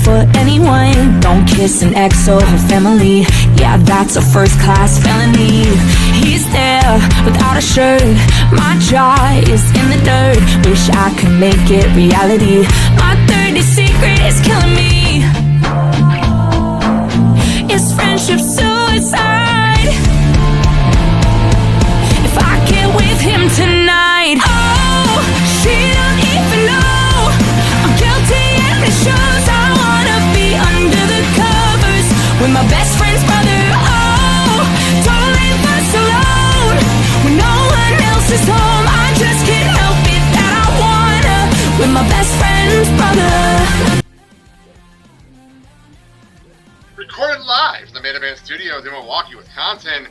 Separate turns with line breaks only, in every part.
for anyone. Don't kiss an ex or her family. Yeah, that's a first-class felony. He's there without a shirt. My jaw is in the dirt. Wish I could make it reality. My dirty secret is killing me. Is friendship suicide? If I get with him tonight, oh, she don't even know I'm guilty and it shows. I wanna be under the covers with my best friend's brother. Oh, don't leave us alone when no one else is home. I just can't help it that I wanna with my best friend's brother.
Recorded live in the Main Event Studios in Milwaukee, Wisconsin.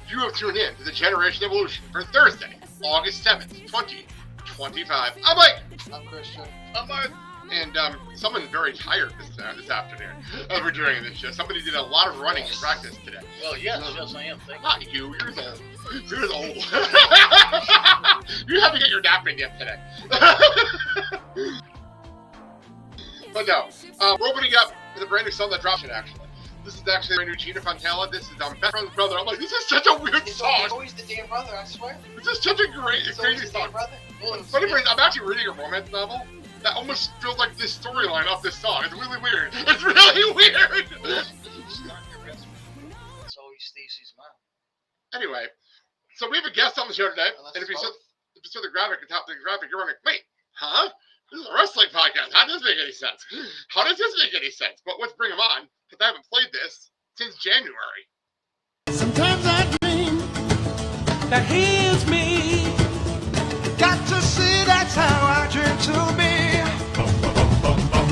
You have tuned in to the Generation Evolution for Thursday, August 7th, 2025. I'm Mike.
I'm Christian.
I'm Mark. And someone's very tired this afternoon as we're doing this show. Somebody did a lot of running in practice today.
Well, yes, I am. Thank
Not you. You're old. You're old. You have to get your napping in today. But no, we're opening up with a brand new song that dropped it, actually. This is actually a new Gina Fontella. This is Best Friend's Brother. I'm like, this is such a weird song.
It's always the damn brother, I swear.
This is such a crazy song. Funny thing, I'm actually reading a romance novel that almost feels like this storyline off this song. It's really weird. It's really weird.
It's always Stacy's mom.
Anyway, so we have a guest on the show today. And if you saw the graphic at the top of the graphic, you're wondering, wait, huh? This is a wrestling podcast. How does this make any sense? How does this make any sense? But let's bring him on, because I haven't played this since January.
Sometimes I dream that he is me. Got to see that's how I dream to be.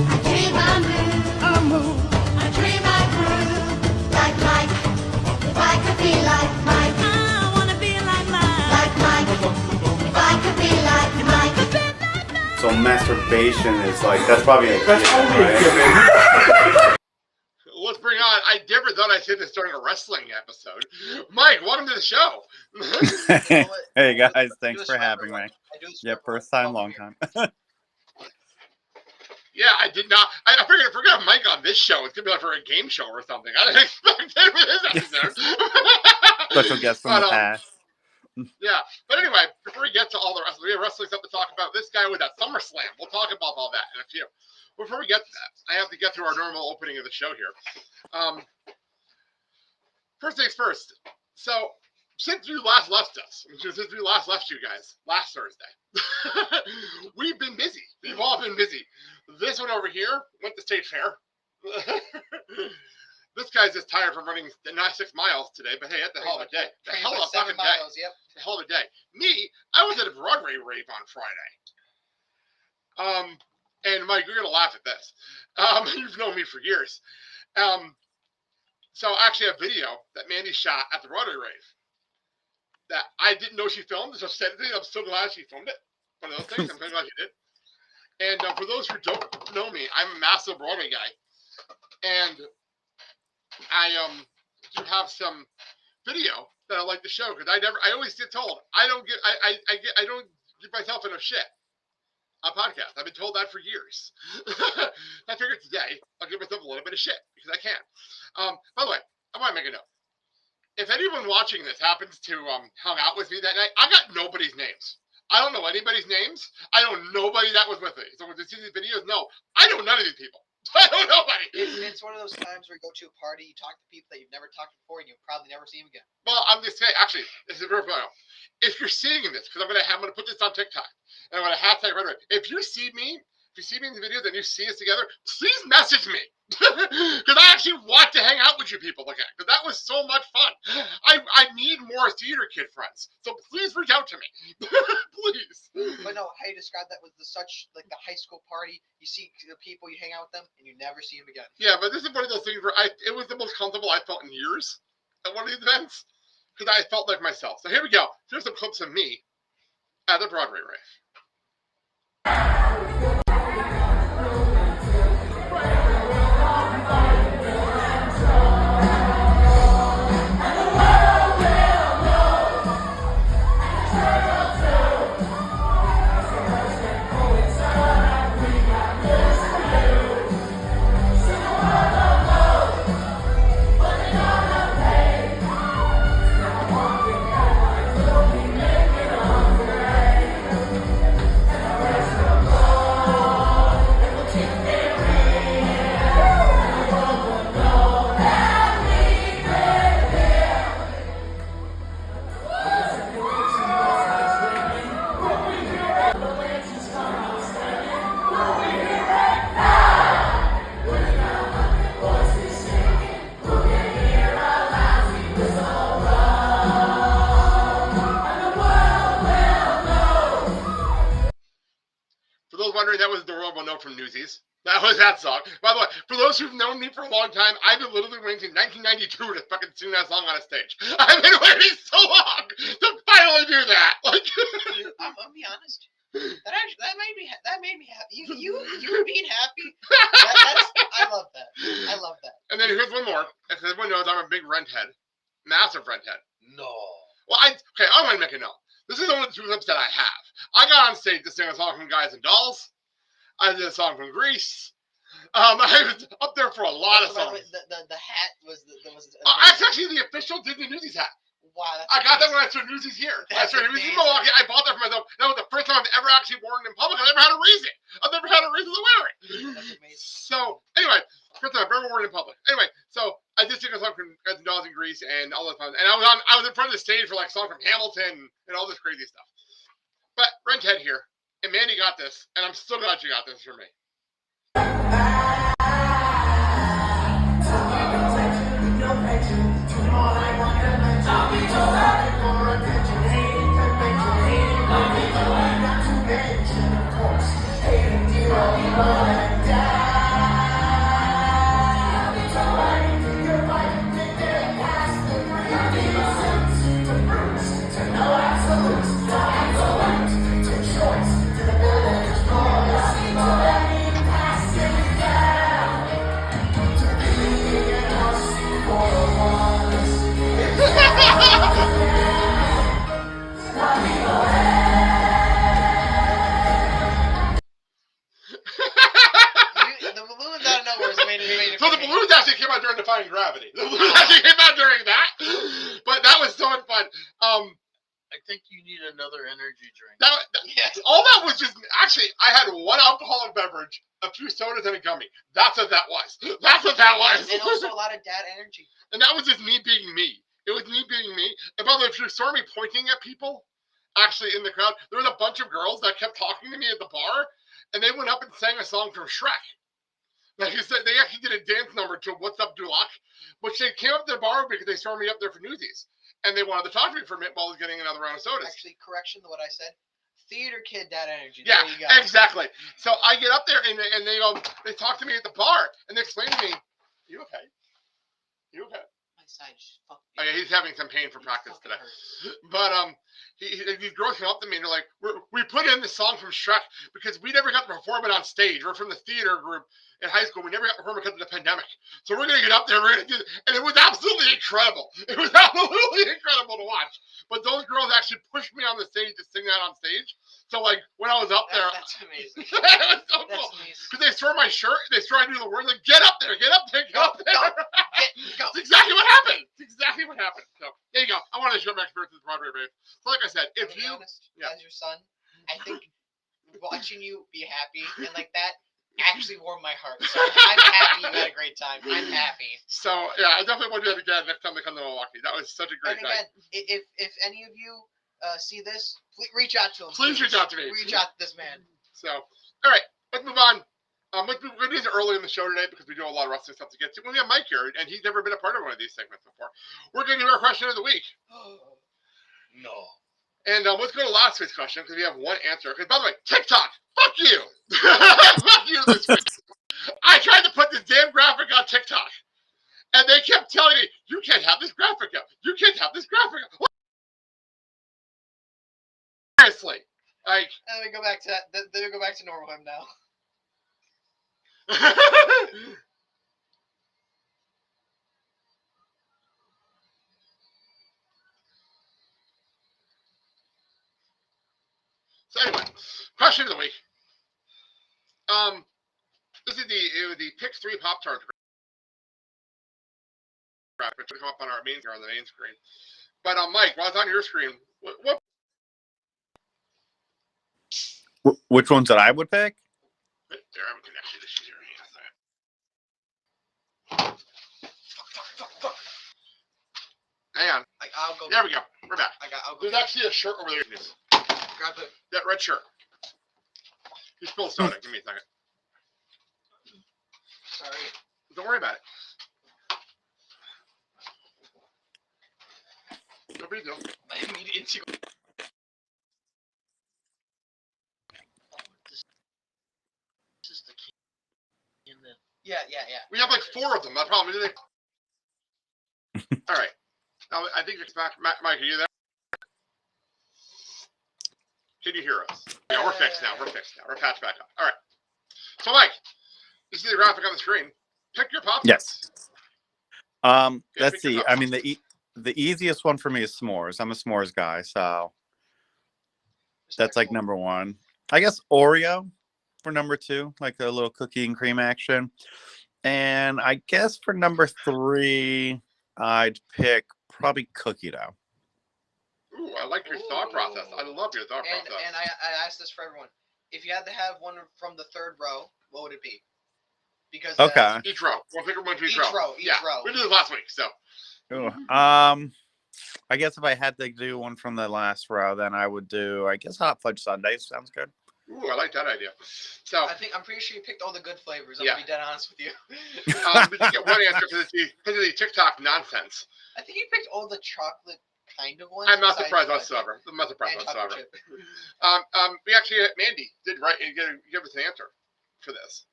I dream I move. I dream I groove. Like Mike. If I could be like Mike. I wanna be like Mike. Like Mike. If I could be like Mike.
So masturbation is like, that's probably a given, right?
Let's bring on, I never thought I'd say this during a wrestling episode. Mike, welcome to the show.
Hey guys, thanks for having me. Yeah, first time, long time.
Yeah, I did not. I figured if we're going to have Mike on this show, it's going to be like for a game show or something. I didn't expect it for this episode.
Special guest from the past.
Yeah, but anyway, before we get to all the rest, we have wrestling stuff to talk about. This guy with that Summerslam, we'll talk about all that in a few. Before we get to that, I have to get through our normal opening of the show here. First things first. So, since you last left us, since we last left you guys last Thursday, we've been busy. We've all been busy. This one over here went to State Fair. This guy's just tired from running 6 miles today, but hey, that's the hell of a day. The hell of a fucking day.
Yep.
The hell of a day. Me, I was at a Broadway rave on Friday. And Mike, you're gonna laugh at this. You've known me for years. So actually a video that Mandy shot at the Broadway rave that I didn't know she filmed. So I'm so glad she filmed it. One of those things. I'm so glad she did. And for those who don't know me, I'm a massive Broadway guy. And I do have some video that I like to show because I always get told I don't give myself enough shit on podcasts. I've been told that for years. I figured today I'll give myself a little bit of shit because I can. By the way, I want to make a note. If anyone watching this happens to hung out with me that night, I got nobody's names. I don't know anybody's names. I know nobody that was with me. So when you see these videos, no, I know none of these people. I don't know nobody.
It's one of those times where you go to a party, you talk to people that you've never talked to before, and you'll probably never see them again.
Well, I'm just saying, actually, this is very final. If you're seeing this, because I'm gonna put this on TikTok, and I'm gonna hashtag right away. If you see me in the videos and you see us together, please message me. Because I actually want to hang out with you people again. Because that was so much fun. I need more theater kid friends. So please reach out to me. Please.
But no, how you describe that was like the high school party. You see the people, you hang out with them, and you never see them again.
Yeah, but this is one of those things where it was the most comfortable I felt in years at one of these events. Because I felt like myself. So here we go. Here's some clips of me at the Broadway rave. that song. By the way, for those who've known me for a long time, I've been literally waiting 1992 to fucking sing that song on a stage. I've been waiting so long to finally do that. Like,
I'll be honest. That made me happy. You being happy. I love that. I love that.
And then here's one more. As everyone knows, I'm a big Rent head, massive Rent head.
No.
Well, I want to make it known. This is only the two clips that I have. I got on stage to sing a song from Guys and Dolls. I did a song from Grease. I was up there for a lot of songs.
The hat was
Actually, the official Disney Newsies hat.
Wow.
I got that when I started Newsies here. I started Newsies in Milwaukee. I bought that for myself. That was the first time I've ever actually worn it in public. I've never had a reason. I've never had a reason to wear it.
That's amazing.
So, anyway, first time I've ever worn it in public. Anyway, so I did sing a song from Guys and Dolls and Grease and all those songs. And I was in front of the stage for like a song from Hamilton and all this crazy stuff. But Rent Head here, and Mandy got this, and I'm so glad you got this for me. So the balloons actually came out during Defying Gravity. The balloons actually came out during that, but that was so much fun.
I think you need another energy drink.
All that was just actually. I had one alcoholic beverage, a few sodas, and a gummy. That's what that was. That's what that was.
And also a lot of dad energy.
And that was just me being me. It was me being me. And by the way, if you saw me pointing at people, actually in the crowd, there was a bunch of girls that kept talking to me at the bar, and they went up and sang a song from Shrek. Like you said, they actually did a dance number to "What's Up, Duloc," which they came up to the bar because they saw me up there for Newsies, and they wanted to talk to me for a minute while I was getting another round of sodas.
Actually, correction to what I said. Theater kid, dad energy.
Yeah,
there you go.
exactly. So I get up there and they talk to me at the bar and they explain to me, "You okay? You okay?"
My side just fucked.
Oh, yeah, he's having some pain for practice today. But these girls came up to me and they're like, "We put in this song from Shrek because we never got to perform it on stage. We're from the theater group in high school. We never got to perform it because of the pandemic. So we're gonna get up there. We're gonna do it." And it was absolutely incredible. It was absolutely incredible to watch. But those girls actually pushed me on the stage to sing that on stage. So like when I was up there,
That's amazing.
it was so
That's
cool.
amazing.
Because they saw my shirt, they started doing the words like, "Get up there, get up there, get up there."
Go.
That's exactly what happened. It's exactly what happened. So there you go. I wanted to share my experience with Broadway Rave. So like I said, if
To be
you
honest,
yeah.
as your son, I think watching you be happy and like that actually warmed my heart. So I'm happy you had a great time. I'm happy.
So yeah, I definitely want to do that again next time they come to Milwaukee. That was such a great
And
night.
again, if any of you see this, please reach out to him.
Please reach out to me.
Reach out to this man.
So all right, let's move on. We're going to do this early in the show today because we do a lot of wrestling stuff to get to. We have Mike here, and he's never been a part of one of these segments before. We're going to do our question of the week.
No.
And let's go to last week's question because we have one answer. Because by the way, TikTok, fuck you. Fuck you this week. I tried to put this damn graphic on TikTok, and they kept telling me, "You can't have this graphic up. You can't have this graphic up." Seriously, like.
And we go back to that. Then we go back to normal him now.
So anyway, question of the week. This is the Pix 3 Pop-Tart graphic. It's going to come up on our main screen. But Mike, while it's on your screen, what
Which ones that I would pick?
there, I'm connected to this here. Hang on.
I'll go.
There we go. We're back.
I'll go.
There's actually a shirt over there.
Grab the.
That red shirt. You spilled soda. Give me a second.
Sorry.
Don't worry about it. No big deal.
My immediate instinct.
This is the key in the
yeah.
We have like 4 of them. That's the problem. All right. Now, I think it's back. Mike, are you there? Can you hear us? Yeah, we're fixed now. We're patched back up. All right. So, Mike, you see the graphic on the screen. Pick your pop.
Yes. Let's
pick your
see.
Pop
I mean, the easiest one for me is s'mores. I'm a s'mores guy, so that's like number 1. I guess Oreo for number 2, like a little cookie and cream action. And I guess for number 3, I'd pick probably cookie dough.
Ooh, I like your thought process. I love your thought process.
And I asked this for everyone. If you had to have one from the 3rd row, what would it be? Because
Okay.
Each row. We'll pick one to each
row. Each row.
We did this last week, so.
Ooh, I guess if I had to do one from the last row, then I would do, I guess, hot fudge sundaes. Sounds good.
Ooh, I like that idea. So
I'm pretty sure you picked all the good flavors. I'm
Yeah.
gonna be dead honest with you.
we did get one answer because it's the TikTok nonsense.
I think you picked all the chocolate kind of ones.
I'm not
besides
surprised
fudge
whatsoever. I'm not surprised
and chocolate
whatsoever.
chip.
We actually Mandy did write and give us an answer for this,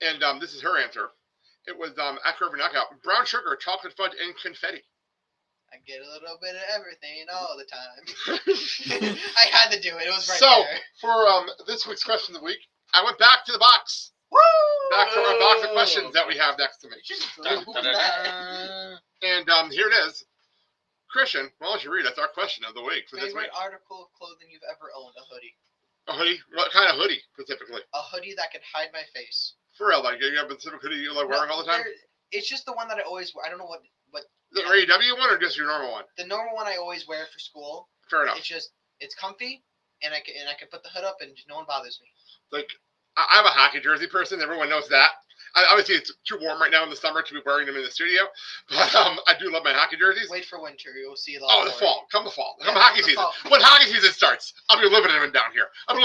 and this is her answer. It was after every knockout: brown sugar, chocolate fudge, and confetti.
I get a little bit of everything all the time. I had to do it. It was right
So
there.
for this week's question of the week, I went back to the box.
Woo!
Back to our box of questions that we have next to me.
Dun, dun, dun,
And here it is. Christian, why don't you read us our question of the week for this
Favorite
week?
article of clothing you've ever owned? A hoodie.
A hoodie? What kind of hoodie, specifically?
A hoodie that could hide my face.
For real, like, you have a specific hoodie you like wearing all the time?
It's just the one that I always wear. I don't know what
The AEW one or just your normal one?
the normal one I always wear for school.
Fair enough.
It's comfy, and I can put the hood up and no one bothers me.
Like, I'm a hockey jersey person. Everyone knows that. Obviously, it's too warm right now in the summer to be wearing them in the studio, but I do love my hockey jerseys.
Wait for winter, you'll see a lot.
Oh, the fall. Come the fall. Come
Yeah,
hockey
the
season.
fall.
When hockey season starts, I'll be living in them down here.
The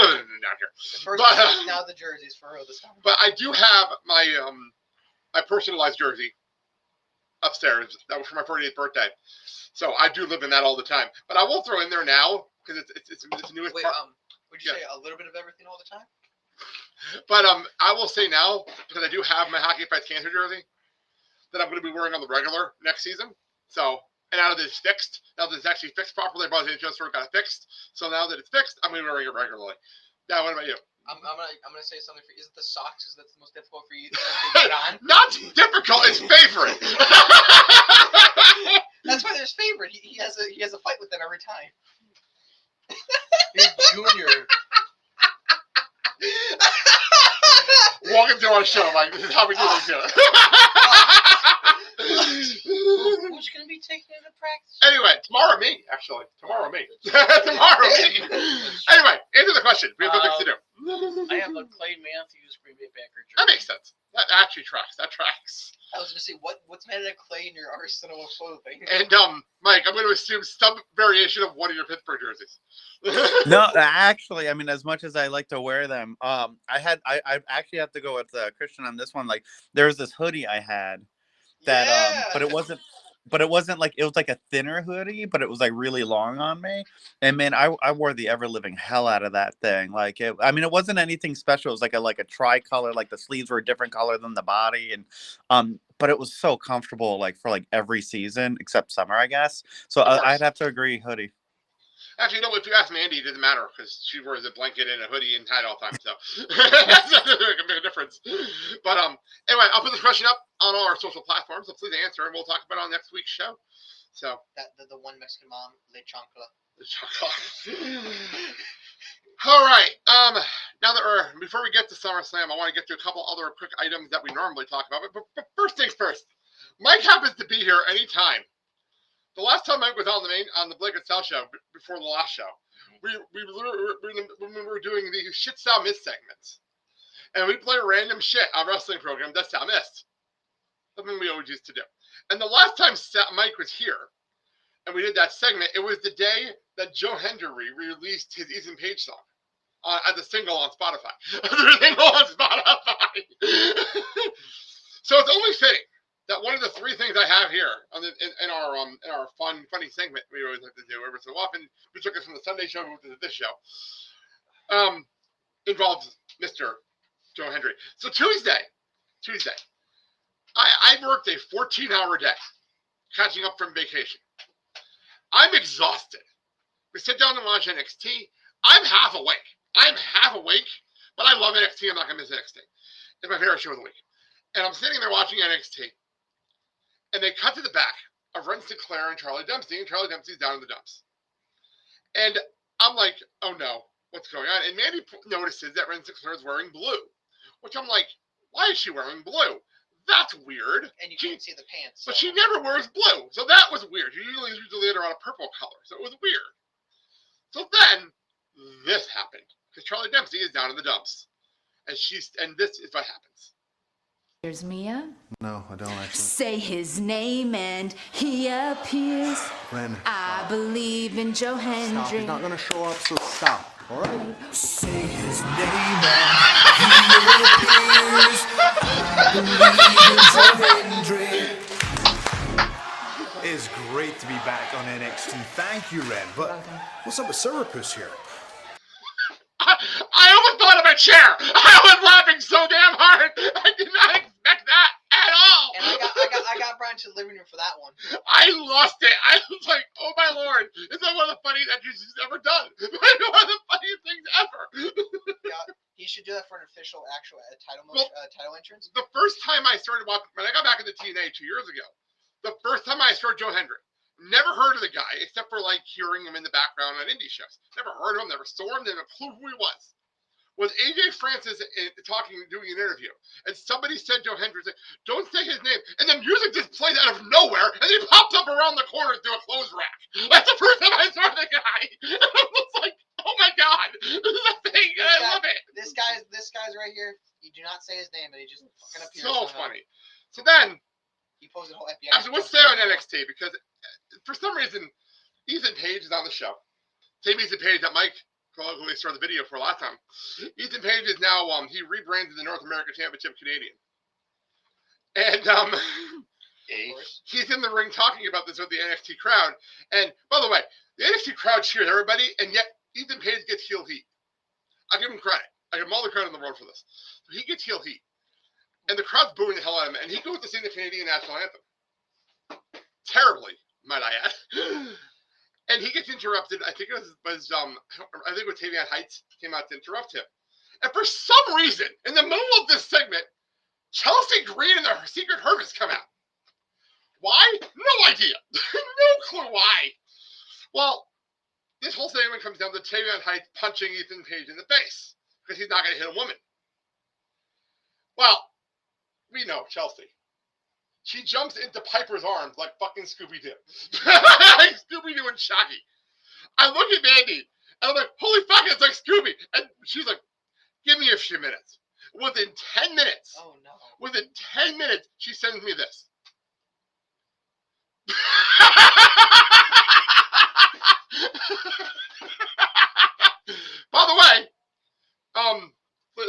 first
But,
one is now the jerseys for real this summer.
But I do have my my personalized jersey upstairs. That was for my 48th birthday. So I do live in that all the time. But I will throw in there now because it's the newest
Wait,
part.
would you say a little bit of everything all the time?
But I will say now, because I do have my Hockey Fights Cancer jersey, that I'm going to be wearing on the regular next season. So, and now that it's fixed, now that it's actually fixed properly, but it just sort of got it fixed. So now that it's fixed, I'm going to be wearing it regularly. Now, what about you?
I'm gonna say something for you. Is it the socks? Is that the most difficult for you to get on?
Not difficult, it's favorite.
That's why there's favorite. He has a fight with them every time.
He's junior.
Welcome to our show, Mike. This is how we do this here.
Who's gonna be taking it to practice?
Anyway, tomorrow me, actually. Tomorrow me. Tomorrow me. Anyway, answer the question. We have nothing to do.
I have a Clay Matthews Green Bay Packer jersey.
That makes sense. That actually tracks. That tracks.
I was gonna say what's made out of clay in your arsenal of clothing?
And Mike, I'm going to assume some variation of one of your Pittsburgh jerseys.
No, actually, I mean, as much as I like to wear them, I actually have to go with Christian on this one. Like, there was this hoodie I had that, but it wasn't like, it was like a thinner hoodie, but it was like really long on me. And man, I wore the ever living hell out of that thing. Like, it wasn't anything special. It was like a tricolor, like the sleeves were a different color than the body. And, but it was so comfortable, like for like every season except summer, I guess. So I'd have to agree, hoodie.
Actually, no, if you ask Mandy, it doesn't matter because she wears a blanket and a hoodie and tie all the time. So that doesn't make a difference. But anyway, I'll put this question up on all our social platforms. So please answer, and we'll talk about it on next week's show. So
the one Mexican mom, Le Chancla.
All right. Now that before we get to SummerSlam, I want to get to a couple other quick items that we normally talk about. But first things first, Mike happens to be here anytime. The last time Mike was on the Blake and Sal show before the last show, we were doing the shit Sal missed segments, and we play random shit on wrestling program that Sal missed. Something we always used to do. And the last time Mike was here, and we did that segment, it was the day that Joe Hendry released his Ethan Page song as a single on Spotify. So it's only fitting that one of the three things I have here in our funny segment we always like to do every so often, we took it from the Sunday show, moved to this show, involves Mr. Joe Hendry. So Tuesday Tuesday. I worked a 14-hour day, catching up from vacation. I'm exhausted. We sit down to watch NXT. I'm half awake, but I love NXT. I'm not going to miss NXT. It's my favorite show of the week. And I'm sitting there watching NXT, and they cut to the back of Ren Sinclair and Charlie Dempsey, and Charlie Dempsey's down in the dumps. And I'm like, oh no, what's going on? And Mandy notices that Ren Sinclair is wearing blue, which I'm like, why is she wearing blue? That's weird.
And you can't see the pants.
But she never wears blue, so that was weird. She usually had her on a purple color, so it was weird. So then, this happened, because Charlie Dempsey is down in the dumps. And this is what happens.
Here's Mia.
No, I don't actually.
Say his name and he appears.
Ren,
I believe in Joe
stop. He's not
Hendry.
gonna show up, so stop. All right.
Say his name and he appears. I believe in Joe Hendry.
It's great to be back on NXT. Thank you, Ren. But what's up with Surapus here?
I almost thought of a chair. I was laughing so damn hard. I did not expect that at all.
And I got Brian to the living room for that one.
I lost it. I was like, oh my lord. This is one of the funniest entries he's ever done. One of the funniest things ever.
Yeah, he should do that for an official, actual title entrance.
The first time I started watching, when I got back into TNA 2 years ago, the first time I saw Joe Hendry, never heard of the guy except for like hearing him in the background on indie shows. Never heard of him, never saw him, never clue who he was. Was AJ Francis doing an interview, and somebody said Joe Hendry, don't say his name, and then music just played out of nowhere, and he popped up around the corner through a clothes rack. That's the first time I saw the guy. And I was like, oh my god, this is a thing, and I love it.
This guy's right here. You do not say his name, and he just fucking appears.
So
somehow.
funny. So then,
He posted a whole FBI.
actually, let's stay on NXT, because for some reason, Ethan Page is on the show. Same Ethan Page that Mike probably started the video for last time. Ethan Page is now, he rebranded the North American Championship Canadian. And he's in the ring talking about this with the NXT crowd. And by the way, the NXT crowd cheers everybody, and yet Ethan Page gets heel heat. I give him credit. I give him all the credit in the world for this. So he gets heel heat. And the crowd's booing the hell out of him, and he goes to sing the Canadian National Anthem. Terribly, might I add. And he gets interrupted. I think it was Tavian Heights came out to interrupt him. And for some reason, in the middle of this segment, Chelsea Green and the Secret Hermits come out. Why? No idea. No clue why. Well, this whole segment comes down to Tavian Heights punching Ethan Page in the face because he's not going to hit a woman. Well, we know Chelsea. She jumps into Piper's arms like fucking Scooby-Doo. Like Scooby-Doo and Shaggy. I look at Mandy, and I'm like, holy fuck, it's like Scooby. And she's like, give me a few minutes. Within 10 minutes.
Oh, no.
Within 10 minutes, she sends me this. By the way,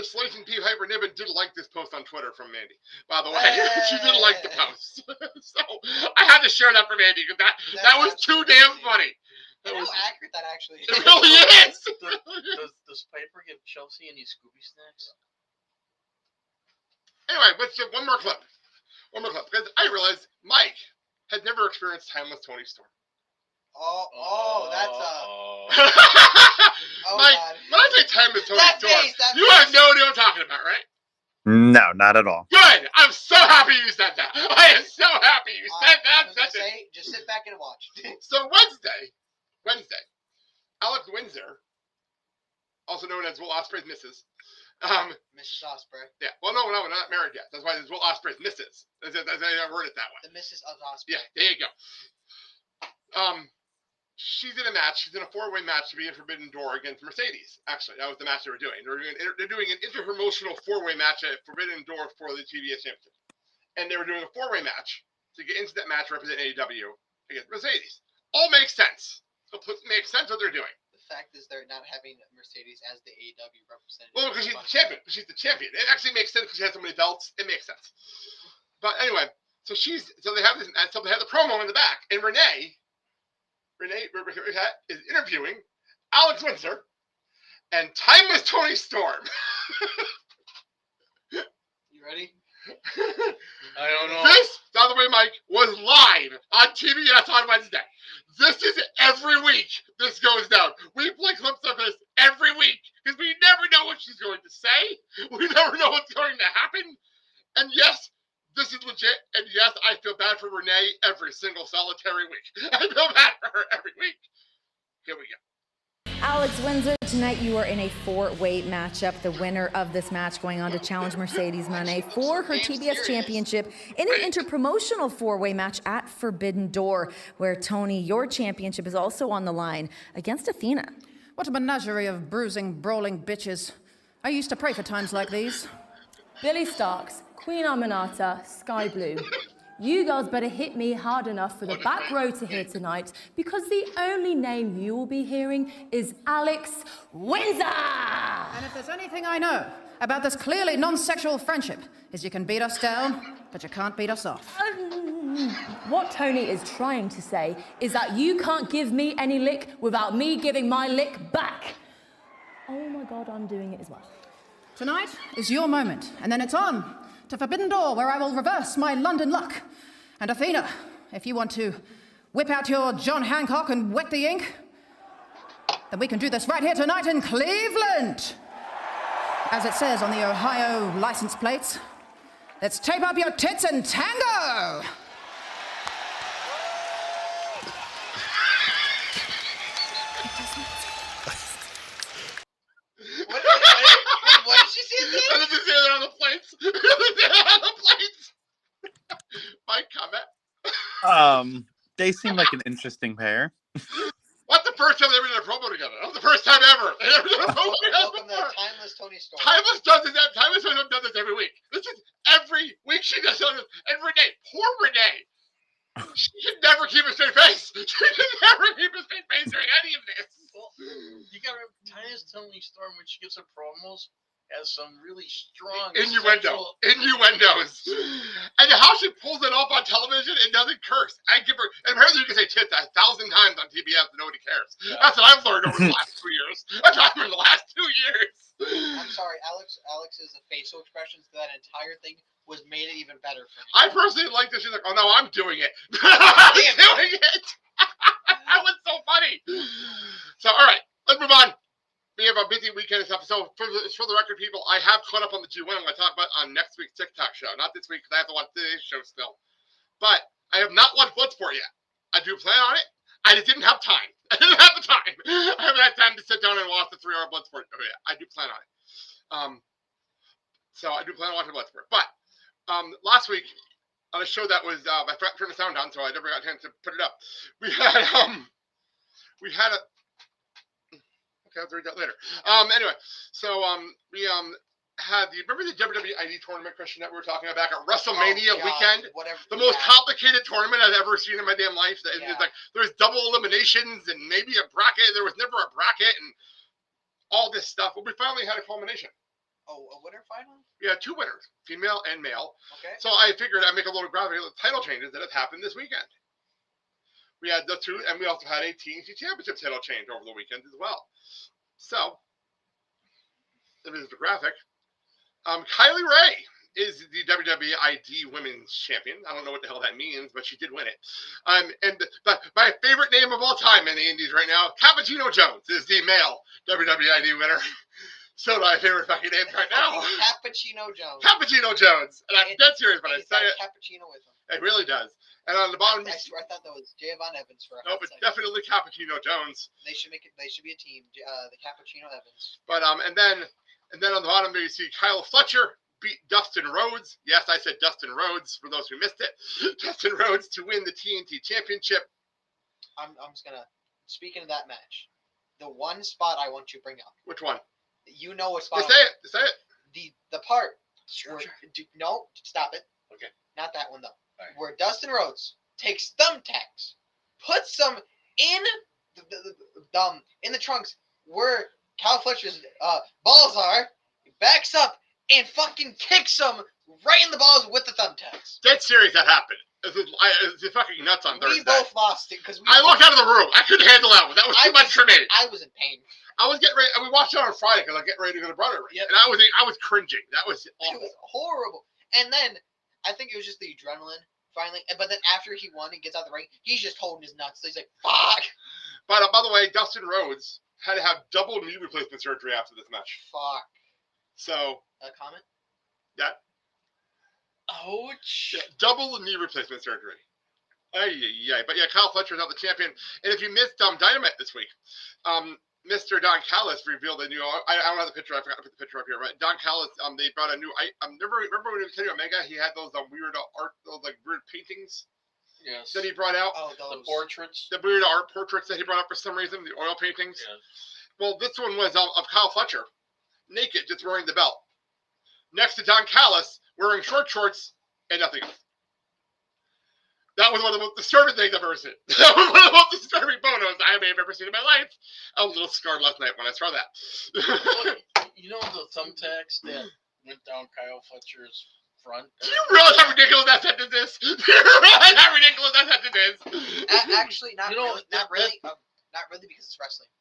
Slicing P. Hyper Nibbin did like this post on Twitter from Mandy. By the way, she did like the post. So I had to share that for Mandy because that was too damn funny.
How accurate that actually is.
It really is.
Does Piper give Chelsea any Scooby snacks?
Anyway, let's do one more clip. Because I realized Mike had never experienced Timeless Tony Storm.
That's
Mike,
God.
when I say Timeless Tony
That
Storm,
face, that
you
face.
have no idea what I'm talking about, right?
No, not at all.
Good. I'm so happy you said that. I am so happy you said that.
Just sit back and watch.
So Wednesday, Alex Windsor, also known as Will Ospreay's Mrs.
Mrs. Ospreay.
Yeah. Well, no, not married yet. That's why it's Will Ospreay's Mrs. That's I word it that way.
The Mrs. Ospreay.
Yeah. There you go. She's in a match. She's in a 4-way match to be in Forbidden Door against Mercedes. Actually, that was the match they were doing. They're doing an interpromotional 4-way match at Forbidden Door for the TBS Championship. And they were doing a 4-way match to get into that match represent AEW against Mercedes. All makes sense. Completely makes sense what they're doing.
The fact is they're not having Mercedes as the AEW representative.
Well, because she's the champion. She's the champion. It actually makes sense because she has so many belts. It makes sense. But anyway, so they have this. So they have the promo in the back, and Renee is interviewing Alex Windsor and Timeless Tony Storm.
You ready?
I don't know.
This, by the way, Mike, was live on TBS on Wednesday. This is every week this goes down. We play clips of this every week because we never know what she's going to say. We never know what's going to happen. And yes, this is legit. And yes, I feel bad for Renee every single solitary week. I feel bad for her every week. Here we go.
Alex Windsor, tonight you are in a four-way matchup. The winner of this match going on to challenge Mercedes Moné for her TBS championship in an interpromotional four-way match at Forbidden Door, where Tony, your championship is also on the line against Athena.
What a menagerie of bruising, brawling bitches. I used to pray for times like these.
Billy Starks, Queen Aminata, Sky Blue. You girls better hit me hard enough for the back row to hear tonight, because the only name you will be hearing is Alex Windsor!
And if there's anything I know about this clearly non-sexual friendship, is you can beat us down, but you can't beat us off.
What Tony is trying to say is that you can't give me any lick without me giving my lick back. Oh my God, I'm doing it as well.
Tonight is your moment, and then it's on to Forbidden Door, where I will reverse my London luck. And Athena, if you want to whip out your John Hancock and wet the ink, then we can do this right here tonight in Cleveland. As it says on the Ohio license plates, let's tape up your tits and tango.
What did she say at the end?
What did you say there on the plates? On the plates. Mike, comment.
They seem like an interesting pair.
What's the first time they ever did a promo together? That was the first time ever. They ever did a promo together.
Welcome to Timeless Tony Story.
Timeless does this. Timeless does this every week. This is every week she does this. And Renee, poor Renee, she can never keep a straight face. She can never keep a straight face during any of this.
Well, you gotta remember, Timeless Tony Storm, when she gives her promos, has some really strong
innuendos, and how she pulls it off on television and doesn't curse. I give her, and apparently you can say tits 1,000 times on TBS and nobody cares. Yeah. That's what I've learned over the last 2 years. That's what I've learned the last 2 years.
I'm sorry, Alex's facial expressions to that entire thing was made it even better for me.
I personally like that she's like, oh no, I'm doing it. I'm doing it. That was so funny. So all right, let's move on. We have a busy weekend and stuff. So for the record, people, I have caught up on the G1. I'm going to talk about on next week's TikTok show. Not this week because I have to watch today's show still. But I have not watched Bloodsport yet. I do plan on it. I just didn't have time. I didn't have the time. I haven't had time to sit down and watch the 3-hour Bloodsport show yet. I do plan on it. So I do plan on watching Bloodsport. But last week on a show that was I turned the sound on, so I never got a chance to put it up. We had a. Okay, I'll read that later. Anyway, so we had remember the WWE ID tournament, Christian, that we were talking about back at WrestleMania weekend?
Whatever.
The most complicated tournament I've ever seen in my damn life. Yeah. It's like there's double eliminations and maybe a bracket. There was never a bracket and all this stuff. But we finally had a culmination.
Oh, a winner final?
We had 2 winners, female and male.
Okay.
So I figured I'd make a little graphic of the title changes that have happened this weekend. We had the 2, and we also had a TNT Championship title change over the weekend as well. So, this is the graphic. Kylie Ray is the WWE ID Women's Champion. I don't know what the hell that means, but she did win it. But my favorite name of all time in the Indies right now, Cappuccino Jones, is the male WWE ID winner. So my favorite fucking name right now.
Cappuccino Jones.
Cappuccino Jones. And I'm dead serious when I say it.
Cappuccino with him.
It really does. And on the bottom,
I swear I thought that was Javon Evans for a
no, but definitely Cappuccino Jones.
They should make it. They should be a team. The Cappuccino Evans.
But and then on the bottom there you see Kyle Fletcher beat Dustin Rhodes. Yes, I said Dustin Rhodes for those who missed it. Dustin Rhodes to win the TNT Championship.
I'm just gonna. Speaking of that match, the one spot I want you to bring up.
Which one?
You know what spot?
Say it.
The part.
Sure.
No, stop it.
Okay.
Not that one though.
Right.
Where Dustin Rhodes takes thumbtacks, puts them in the trunks where Kyle Fletcher's balls are, backs up and fucking kicks them right in the balls with the thumbtacks.
Dead serious, that happened. It's fucking nuts on Thursday.
We both lost it because
I walked out of the room. I couldn't handle that one. That was too much for me.
I was in pain.
I was getting ready. We watched it on Friday because I was getting ready to go to Brother. Yep. And I was cringing. That was awful.
It was horrible. And then I think it was just the adrenaline finally. But then after he won and gets out of the ring, he's just holding his nuts. So he's like, "Fuck."
But by the way, Dustin Rhodes had to have double knee replacement surgery after this match.
Fuck.
So.
A comment?
Yeah.
Ouch.
Yeah, double knee replacement surgery. Yeah. But yeah, Kyle Fletcher is now the champion. And if you missed Dynamite this week, Mr. Don Callis revealed a new. I don't have the picture. I forgot to put the picture up here. But Don Callis, they brought a new. Remember when he was Kenny Omega? He had those weird art, those like weird paintings.
Yes.
That he brought out.
Oh,
the portraits.
The weird art portraits that he brought up for some reason. The oil paintings.
Yes.
Well, this one was of Kyle Fletcher, naked, just wearing the belt, next to Don Callis wearing short shorts and nothing else. That was one of the most disturbing things I've ever seen. That was one of the most disturbing photos I may have ever seen in my life. I was a little scarred last night when I saw that.
You know the thumbtacks that went down Kyle Fletcher's front?
Do you realize how ridiculous that sentence is? Do you realize how ridiculous that sentence is?
Actually, not really. Not really. Not really because it's wrestling.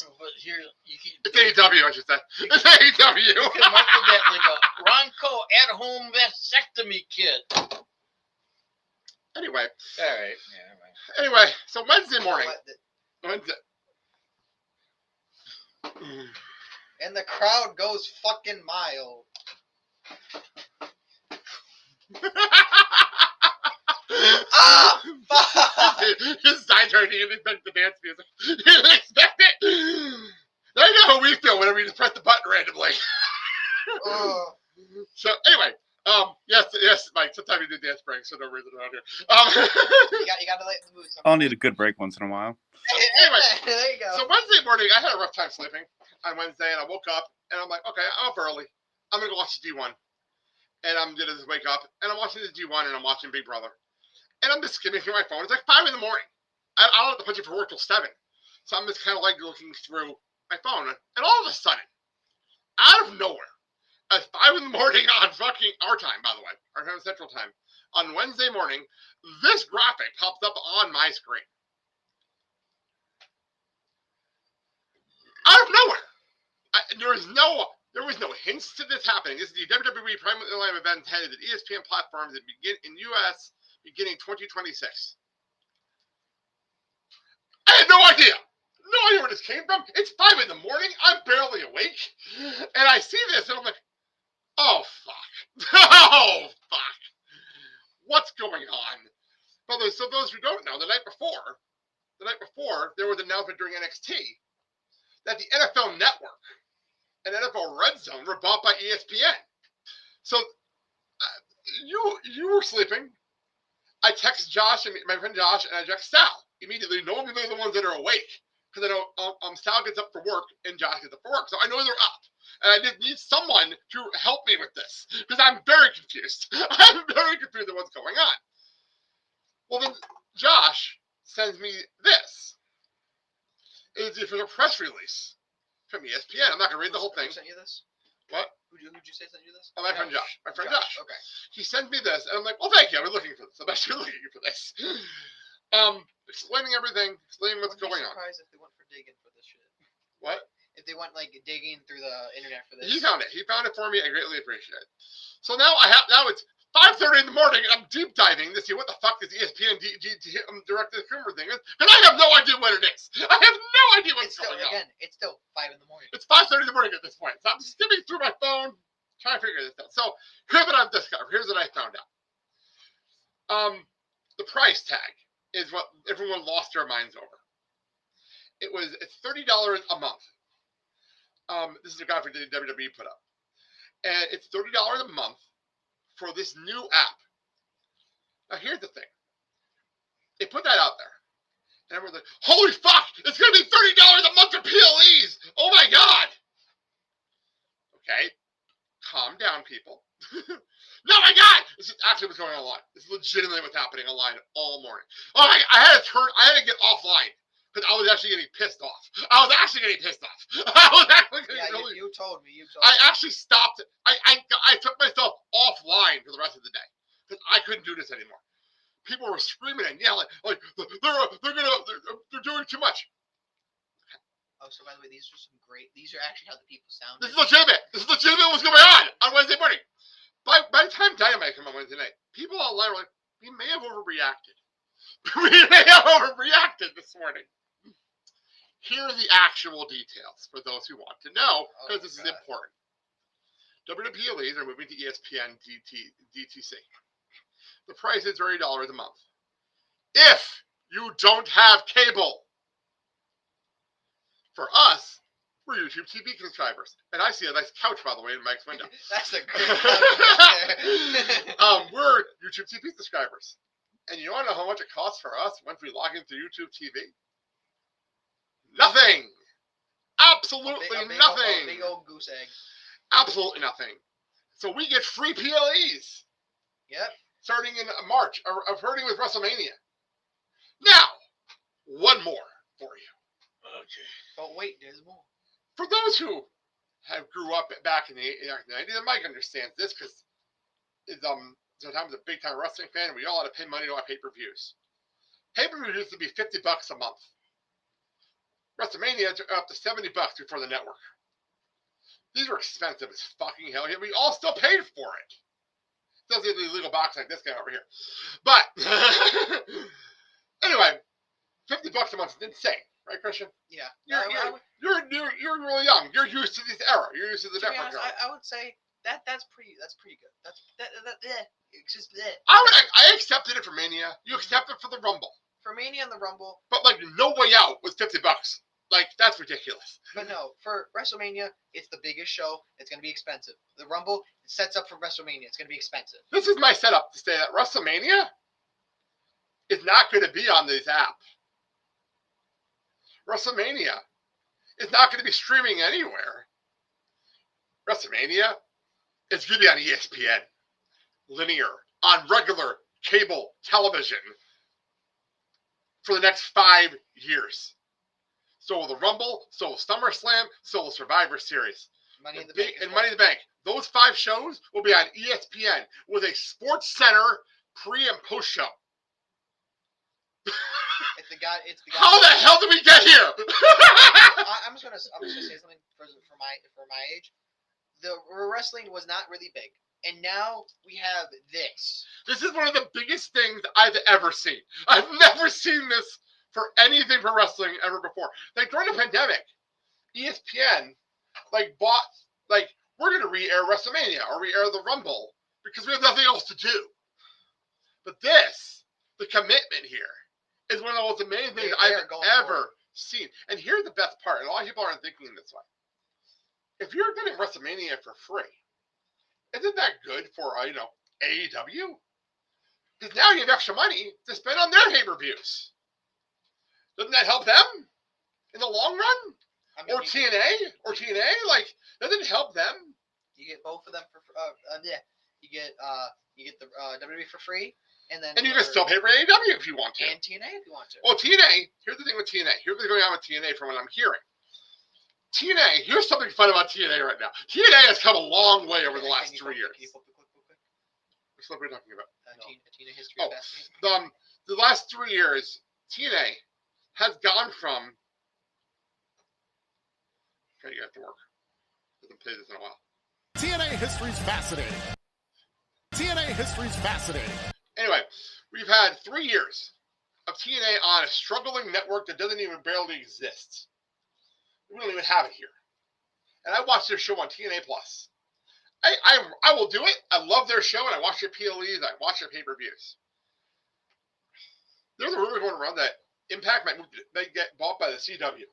But here, you can.
It's AEW, I should say. It's AEW.
You can market that like a Ronco at-home vasectomy kit.
Anyway.
All right. Yeah. Right.
Anyway, so Wednesday morning. Wednesday.
And the crowd goes fucking mild. Ah! Fuck!
His sides hurt. He didn't expect the dance music. He didn't expect it. I know how we feel whenever you just press the button randomly. So anyway, yes, Mike. Sometimes you do dance breaks, so no reason around here.
You got to let the mood.
I'll need a good break once in a while.
Anyway,
there you go.
So Wednesday morning, I had a rough time sleeping on Wednesday, and I woke up, and I'm like, okay, I'm up early. I'm gonna go watch the D1, and I'm gonna just wake up, and I'm watching the D1, and I'm watching Big Brother, and I'm just skimming through my phone. It's like 5 in the morning. I don't have to punch it for work till 7, so I'm just kind of like looking through my phone, and all of a sudden, out of nowhere, at 5 in the morning on fucking our time, by the way, our time Central Time, on Wednesday morning, this graphic popped up on my screen. Out of nowhere. There was no hints to this happening. This is the WWE Prime Live event headed at ESPN platforms that begin in US beginning 2026. I had no idea. No idea where this came from. It's 5 in the morning. I'm barely awake. And I see this and I'm like, oh, fuck. Oh, fuck. What's going on? So those who don't know, the night before, there was an announcement during NXT that the NFL Network and NFL Red Zone were bought by ESPN. So you were sleeping. I text Josh, and my friend Josh, and I text Sal immediately. Normally they're the ones that are awake because I know Sal gets up for work and Josh gets up for work. So I know they're up. And I just need someone to help me with this because I'm very confused. I'm very confused at what's going on. Well, then Josh sends me this. It's a press release from ESPN. I'm not going to read the whole thing.
Who sent you this?
What?
Who'd you say sent you this?
Oh, my friend Josh. My friend Josh.
Okay.
He sent me this, and I'm like, well, thank you. I've been looking for this. I'm actually looking for this. Explaining everything, explaining what's going on.
I'm surprised if they went for digging for this shit.
What?
If they went like digging through the internet for this.
He found it. He found it for me. I greatly appreciate it. So now it's 5:30 in the morning, and I'm deep diving to see what the fuck this ESPN direct to consumer thing is, and I have no idea what it is. I have no idea what's going on.
Again, it's still 5 in the morning.
It's 5:30 in the morning at this point. So I'm skimming through my phone, trying to figure this out. So here's what I've discovered. Here's what I found out. The price tag is what everyone lost their minds over. It's $30 a month. This is a graphic that WWE put up, and it's $30 a month for this new app. Now here's the thing. They put that out there. And everyone's like, holy fuck! It's gonna be $30 a month for PLEs! Oh my god! Okay. Calm down, people. No, my god! This is actually what's going on online. This is legitimately what's happening online all morning. Oh my, I had to get offline. Because I was actually getting pissed off. I was actually getting
you told me.
I actually stopped. I took myself offline for the rest of the day because I couldn't do this anymore. People were screaming and yelling like they're doing too much.
Oh, so by the way, these are actually how the people sound.
This is legitimate. What's going on Wednesday morning. By the time Dynamite came on Wednesday night, people online were like, we may have overreacted. We may have overreacted this morning. Here are the actual details for those who want to know, because this is important. WWE are moving to ESPN DTC. The price is $30 a month. If you don't have cable, for us, we're YouTube TV subscribers. And I see a nice couch, by the way, in Mike's window.
That's a great couch.
We're YouTube TV subscribers. And you want to know how much it costs for us once we log into YouTube TV? Nothing. Absolutely nothing.
A big old goose egg.
Absolutely nothing. So we get free PLEs.
Yep.
Starting in March, starting with WrestleMania. Now, one more for you.
Okay. But wait, there's more.
For those who have grew up back in the 90s, and Mike understands this because sometimes a big time wrestling fan. We all had to pay money to our pay-per-views. Pay-per-views used to be $50 a month. WrestleMania are up to $70 before the network. These were expensive as fucking hell. We all still paid for it. Doesn't need a legal box like this guy over here. But anyway, $50 a month is insane, right, Christian?
Yeah.
You're really young. You're used to this era. You're used to the network era.
I would say that's pretty good. It's just bleh.
I accepted it for Mania. You accept it for the Rumble.
For Mania and the Rumble.
But like No Way Out was $50. Like that's ridiculous.
But no, for WrestleMania, it's the biggest show. It's gonna be expensive. The Rumble sets up for WrestleMania. It's gonna be expensive.
This is my setup to say that WrestleMania is not going to be on this app. WrestleMania is not going to be streaming anywhere. WrestleMania is going to be on ESPN, linear, on regular cable television for the next 5 years. So will the Rumble, so will SummerSlam, so will Survivor Series.
Money in the Bank.
Money in the Bank. Those 5 shows will be on ESPN with a Sports Center pre and post show.
It's the guy.
How the hell did we get here?
I'm just gonna say something for my age. The wrestling was not really big, and now we have this.
This is one of the biggest things I've ever seen. I've never seen this for anything for wrestling ever before. Like during the pandemic, ESPN bought we're gonna re-air WrestleMania or re-air the Rumble because we have nothing else to do. But the commitment here is one of the most amazing things I've ever seen. And here's the best part, and a lot of people aren't thinking this way. If you're getting WrestleMania for free, isn't that good for AEW? Because now you have extra money to spend on their pay-per-views. Doesn't that help them in the long run? Or TNA? Doesn't it help them?
You get both of them for You get the WWE for free, and you
can still pay for AEW if you want to,
and TNA if you want to.
Well, TNA. Here's the thing with TNA. Here's what's going on with TNA from what I'm hearing. TNA. Here's something fun about TNA right now. TNA has come a long way over the last 3 years. Which stuff are we talking about?
TNA history.
The last 3 years, TNA has gone from. Okay, you have to work. Hasn't played this in a while.
TNA history's fascinating. TNA history's fascinating.
Anyway, we've had 3 years of TNA on a struggling network that doesn't even barely exist. We don't even have it here. And I watch their show on TNA Plus. I will do it. I love their show, and I watch their PLEs. I watch their pay-per-views. There's a rumor going around that Impact might get bought by the CW.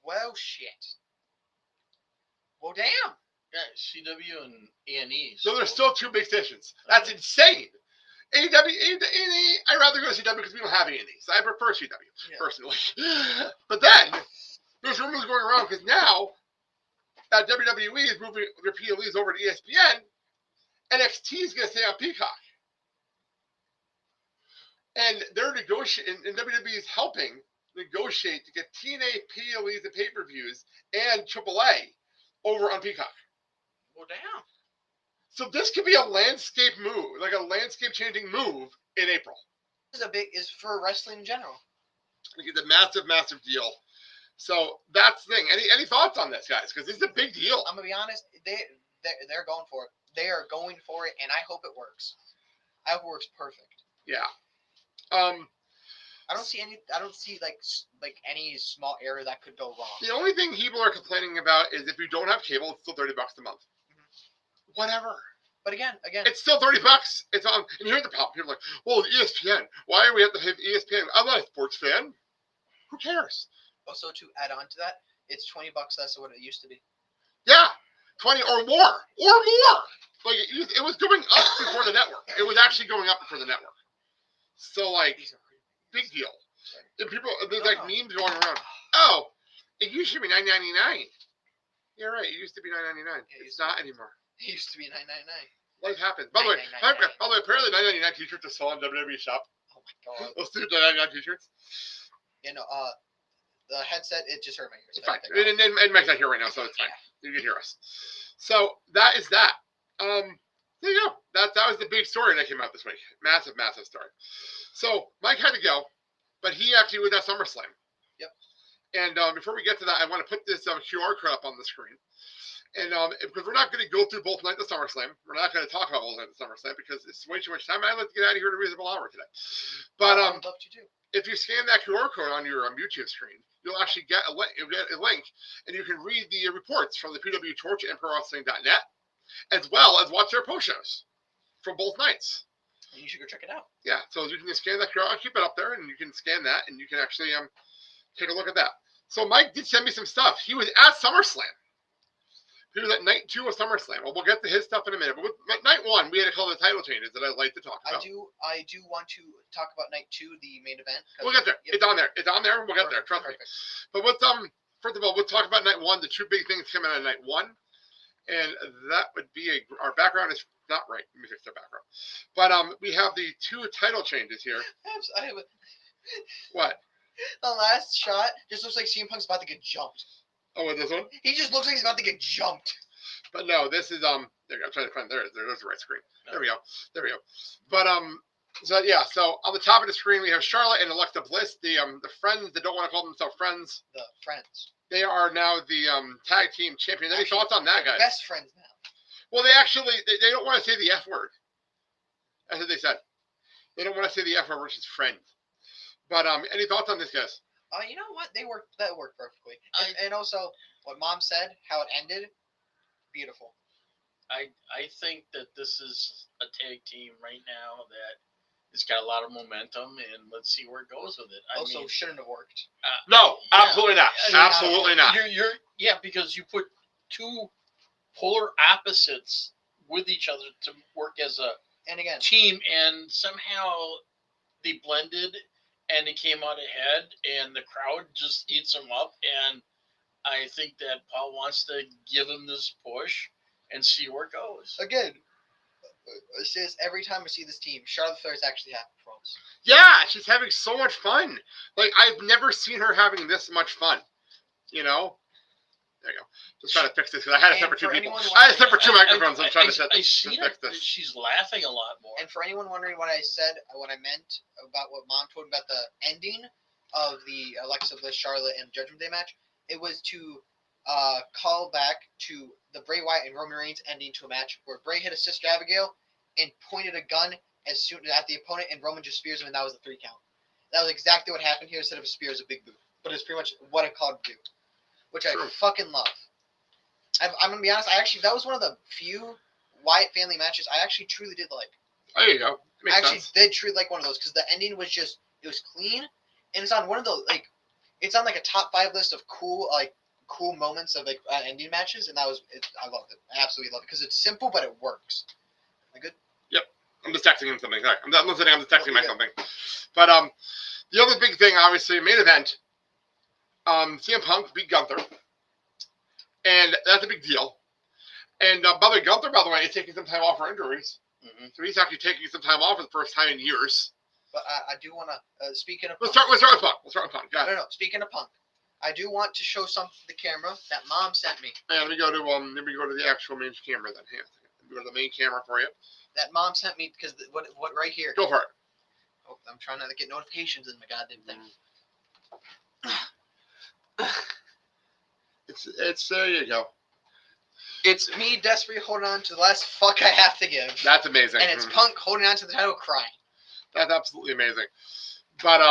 Well, shit. Well, damn.
Yeah, CW and A&E.
So there's still 2 big stations. That's insane. A&E, I'd rather go to CW because we don't have A&E. So I prefer CW, personally. But then, there's rumors going around because now that WWE is moving their PLEs over to ESPN, NXT is going to stay on Peacock. And they're negotiating, and WWE is helping negotiate to get TNA PLEs and pay-per-views and AAA over on Peacock.
Well, damn.
So this could be a landscape move, like a landscape-changing move in April.
This is for wrestling in general.
I think it's a massive, massive deal. So that's the thing. Any thoughts on this, guys? Because this is a big deal.
I'm gonna be honest. They're going for it. they are going for it, and I hope it works. I hope it works perfect.
Yeah.
I don't see like any small error that could go wrong.
The only thing people are complaining about is if you don't have cable, it's still $30 a month. Whatever.
But again,
it's still $30. It's on, and you hear the problem. People are like, well, ESPN. Why do we have to have ESPN? I'm not a sports fan. Who cares?
Also, to add on to that, it's $20 less than what it used to be.
Yeah, 20 or more. Like it was going up before the network. It was actually going up before the network. So like, big deal. And people, there's like memes going around. Oh, it used to be $9.99. You're right. It used to be $9.99. It's not anymore.
It used to be $9.99.
Life happens. By the way, apparently $9.99 t-shirts are sold on WWE shop.
Oh my god.
Those $9.99 t-shirts.
You know, the headset, it just hurt my ears.
It's fine. And Mike's not here right now, so it's fine. You can hear us. So that is that. There you go. That was the big story that came out this week. Massive story. So Mike had to go, but he actually was at SummerSlam.
Yep.
And before we get to that, I want to put this QR code up on the screen. And because we're not going to go through both nights of SummerSlam, we're not going to talk about both nights of SummerSlam because it's way too much time. I'd like to get out of here in a reasonable hour today. But
I would love to too.
If you scan that QR code on your YouTube screen, you'll actually get a link, and you can read the reports from the PW Torch and ProWrestling.net, as well as watch their post shows from both nights.
And you should go check it out.
Yeah, so you can just scan that QR. I'll keep it up there, and you can scan that, and you can actually take a look at that. So Mike did send me some stuff. He was at SummerSlam. He was at night 2 of SummerSlam. Well, we'll get to his stuff in a minute. But with night 1, we had a couple of title changes that I'd like to talk about.
I do want to talk about night 2, the main event.
We'll get there. It's on there. It's on there. We'll get there. Trust me. But with first of all, we'll talk about night 1. The 2 big things coming out of night 1, and that would be our background is not right. Let me fix the background. But we have the 2 title changes here.
I have
What?
The last shot just looks like CM Punk's about to get jumped.
Oh, with this one?
He just looks like he's about to get jumped.
But no, this is there. I'm trying to find there's the right screen. There we go. But so yeah, so on the top of the screen we have Charlotte and Alexa Bliss, the friends that don't want to call themselves friends.
The friends.
They are now the tag team champions. Any thoughts on that, guys?
Best friends now.
Well, they actually they don't want to say the F word. That's what they said. They don't want to say the F word, which is friends. But any thoughts on this, guys?
You know what? That worked perfectly. And also, what Mom said, how it ended, beautiful.
I think that this is a tag team right now that it's got a lot of momentum, and let's see where it goes with it. I mean,
shouldn't have worked.
No, absolutely not. Absolutely not.
Yeah, because you put 2 polar opposites with each other to work as a team, and somehow they blended. And he came out ahead, and the crowd just eats him up. And I think that Paul wants to give him this push and see where it goes.
Again, I say this every time I see this team. Charlotte Flair is actually having problems.
Yeah, she's having so much fun. Like, I've never seen her having this much fun. You know? There you go. Just trying to fix this because I had to separate 2 people. I had to separate 2 microphones. I'm trying to fix this.
She's laughing a lot more.
And for anyone wondering what I said, what I meant about what Mom told me about the ending of the Alexa Bliss, Charlotte, and Judgment Day match, it was to call back to the Bray Wyatt and Roman Reigns ending to a match where Bray hit his sister Abigail and pointed a gun as soon at the opponent, and Roman just spears him, and that was the 3 count. That was exactly what happened here. Instead of a spear, it was a big boot. But it's pretty much what I called do. Which I fucking love. I'm gonna be honest. That was one of the few Wyatt family matches I actually truly did like.
There you go.
I actually did truly like one of those because the ending was it was clean, and it's on one of the it's on like a top 5 list of cool moments of ending matches, and I loved it. I absolutely love it because it's simple but it works. Am I good?
Yep. I'm just texting him something. Sorry. I'm not listening. I'm just texting Mike something. But the other big thing, obviously, main event. CM Punk beat Gunther, and that's a big deal. And by the way, Gunther, is taking some time off for injuries, so he's actually taking some time off for the first time in years.
But I do want to, speaking of,
let's start with Punk.
No. Speaking of Punk, I do want to show something to the camera that Mom sent me.
Yeah, let me go to the actual main camera then. Hang on a second. Let me go to the main camera for you.
That Mom sent me because what right here.
Go for it.
Oh, I'm trying not to get notifications in my goddamn thing.
It's there you go.
It's me desperately holding on to the last fuck I have to give.
That's amazing.
And it's Punk holding on to the title crying.
That's absolutely amazing. But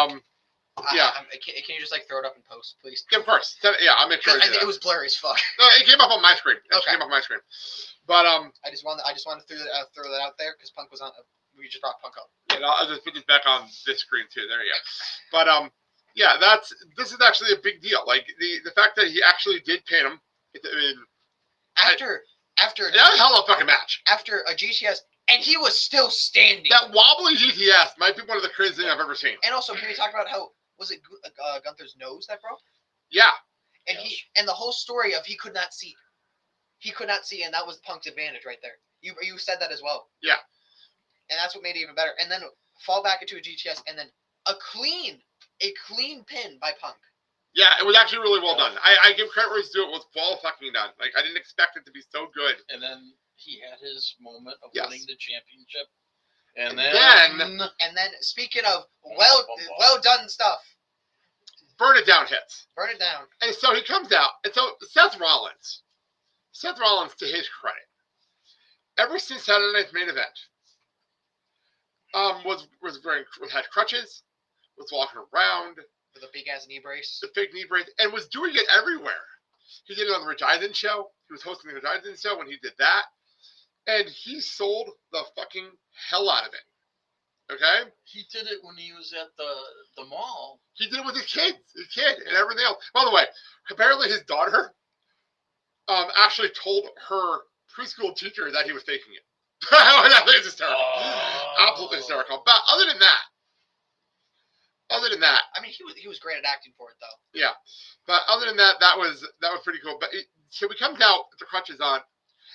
yeah.
Can you just like throw it up in post, please?
Yeah, of course. Yeah, I'll make sure.
It was blurry as fuck.
No, it came up on my screen.
Okay.
Came up on my screen. But
I just wanted to throw that out there because Punk was on. We just brought Punk up.
Yeah, I'll just put this back on this screen too. There you go. But yeah, this is actually a big deal. Like the fact that he actually did pin him. After that was a hell of a fucking match.
After a GTS, and he was still standing.
That wobbly GTS might be one of the craziest things I've ever seen.
And also, can we talk about how was it Gunther's nose that broke?
Yeah.
And and the whole story of he could not see. He could not see, and that was Punk's advantage right there. You said that as well.
Yeah.
And that's what made it even better. And then fall back into a GTS, and then a clean pin by Punk.
Yeah, it was actually really well done. I give credit where he's due. It was well fucking done. Like I didn't expect it to be so good.
And then he had his moment of
Yes.
winning the championship.
And
then speaking of well done stuff.
Burn it down hits.
Burn it down.
And so he comes out. And so Seth Rollins, to his credit, ever since Saturday Night's main event, had crutches, was walking around
with a big ass knee brace.
The big knee brace, and was doing it everywhere. He did it on the Rich Eisen show. He was hosting the Rich Eisen show when he did that. And he sold the fucking hell out of it. Okay?
He did it when he was at the mall.
He did it with his kid and everything else. By the way, apparently his daughter actually told her preschool teacher that he was faking it. That was hysterical. Absolutely hysterical. But other than that,
I mean, he was great at acting for it though.
Yeah, but other than that, that was pretty cool. But so he comes out with the crutches on,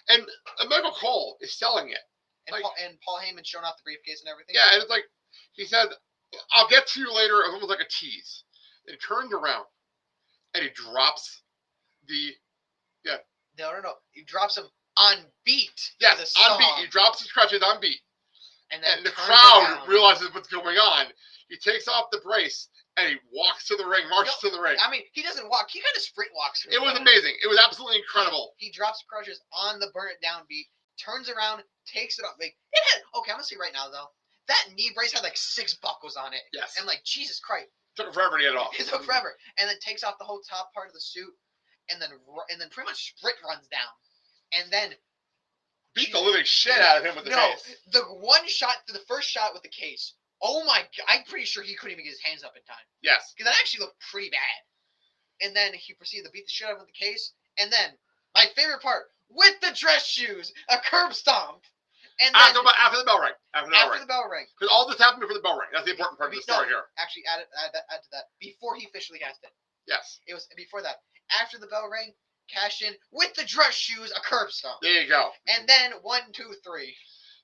and Michael Cole is selling it.
And, like, Paul Heyman showing off the briefcase and everything.
Yeah, and it's like he said, "I'll get to you later." It was almost like a tease. And he turns around and he drops the
No. He drops him on beat.
Yes, on beat. He drops his crutches on beat.
And then
the crowd realizes what's going on. He takes off the brace and he walks to the ring, marches to the ring.
I mean, he doesn't walk. He kind of sprint walks.
It was amazing. It was absolutely incredible.
He drops crutches on the burn it down beat, turns around, takes it off. Like I'm gonna see right now though. That knee brace had like 6 buckles on it.
Yes.
And like Jesus Christ.
It took forever to get it off.
It took forever. And then takes off the whole top part of the suit, and then pretty much sprint runs down, and then
beat the living shit out of him with the case.
The first shot with the case. Oh my God! I'm pretty sure he couldn't even get his hands up in time.
Yes.
Because that actually looked pretty bad. And then he proceeded to beat the shit out of him with the case, and then my favorite part with the dress shoes, a curb stomp. And then
after the bell ring. After
the bell ring.
Because all this happened before the bell ring. That's the important part of the story here.
Actually, add to that. Before he officially cast it.
Yes.
It was before that. After the bell ring, cash in with the dress shoes, a curb stomp.
There you go.
And then 1, 2, 3.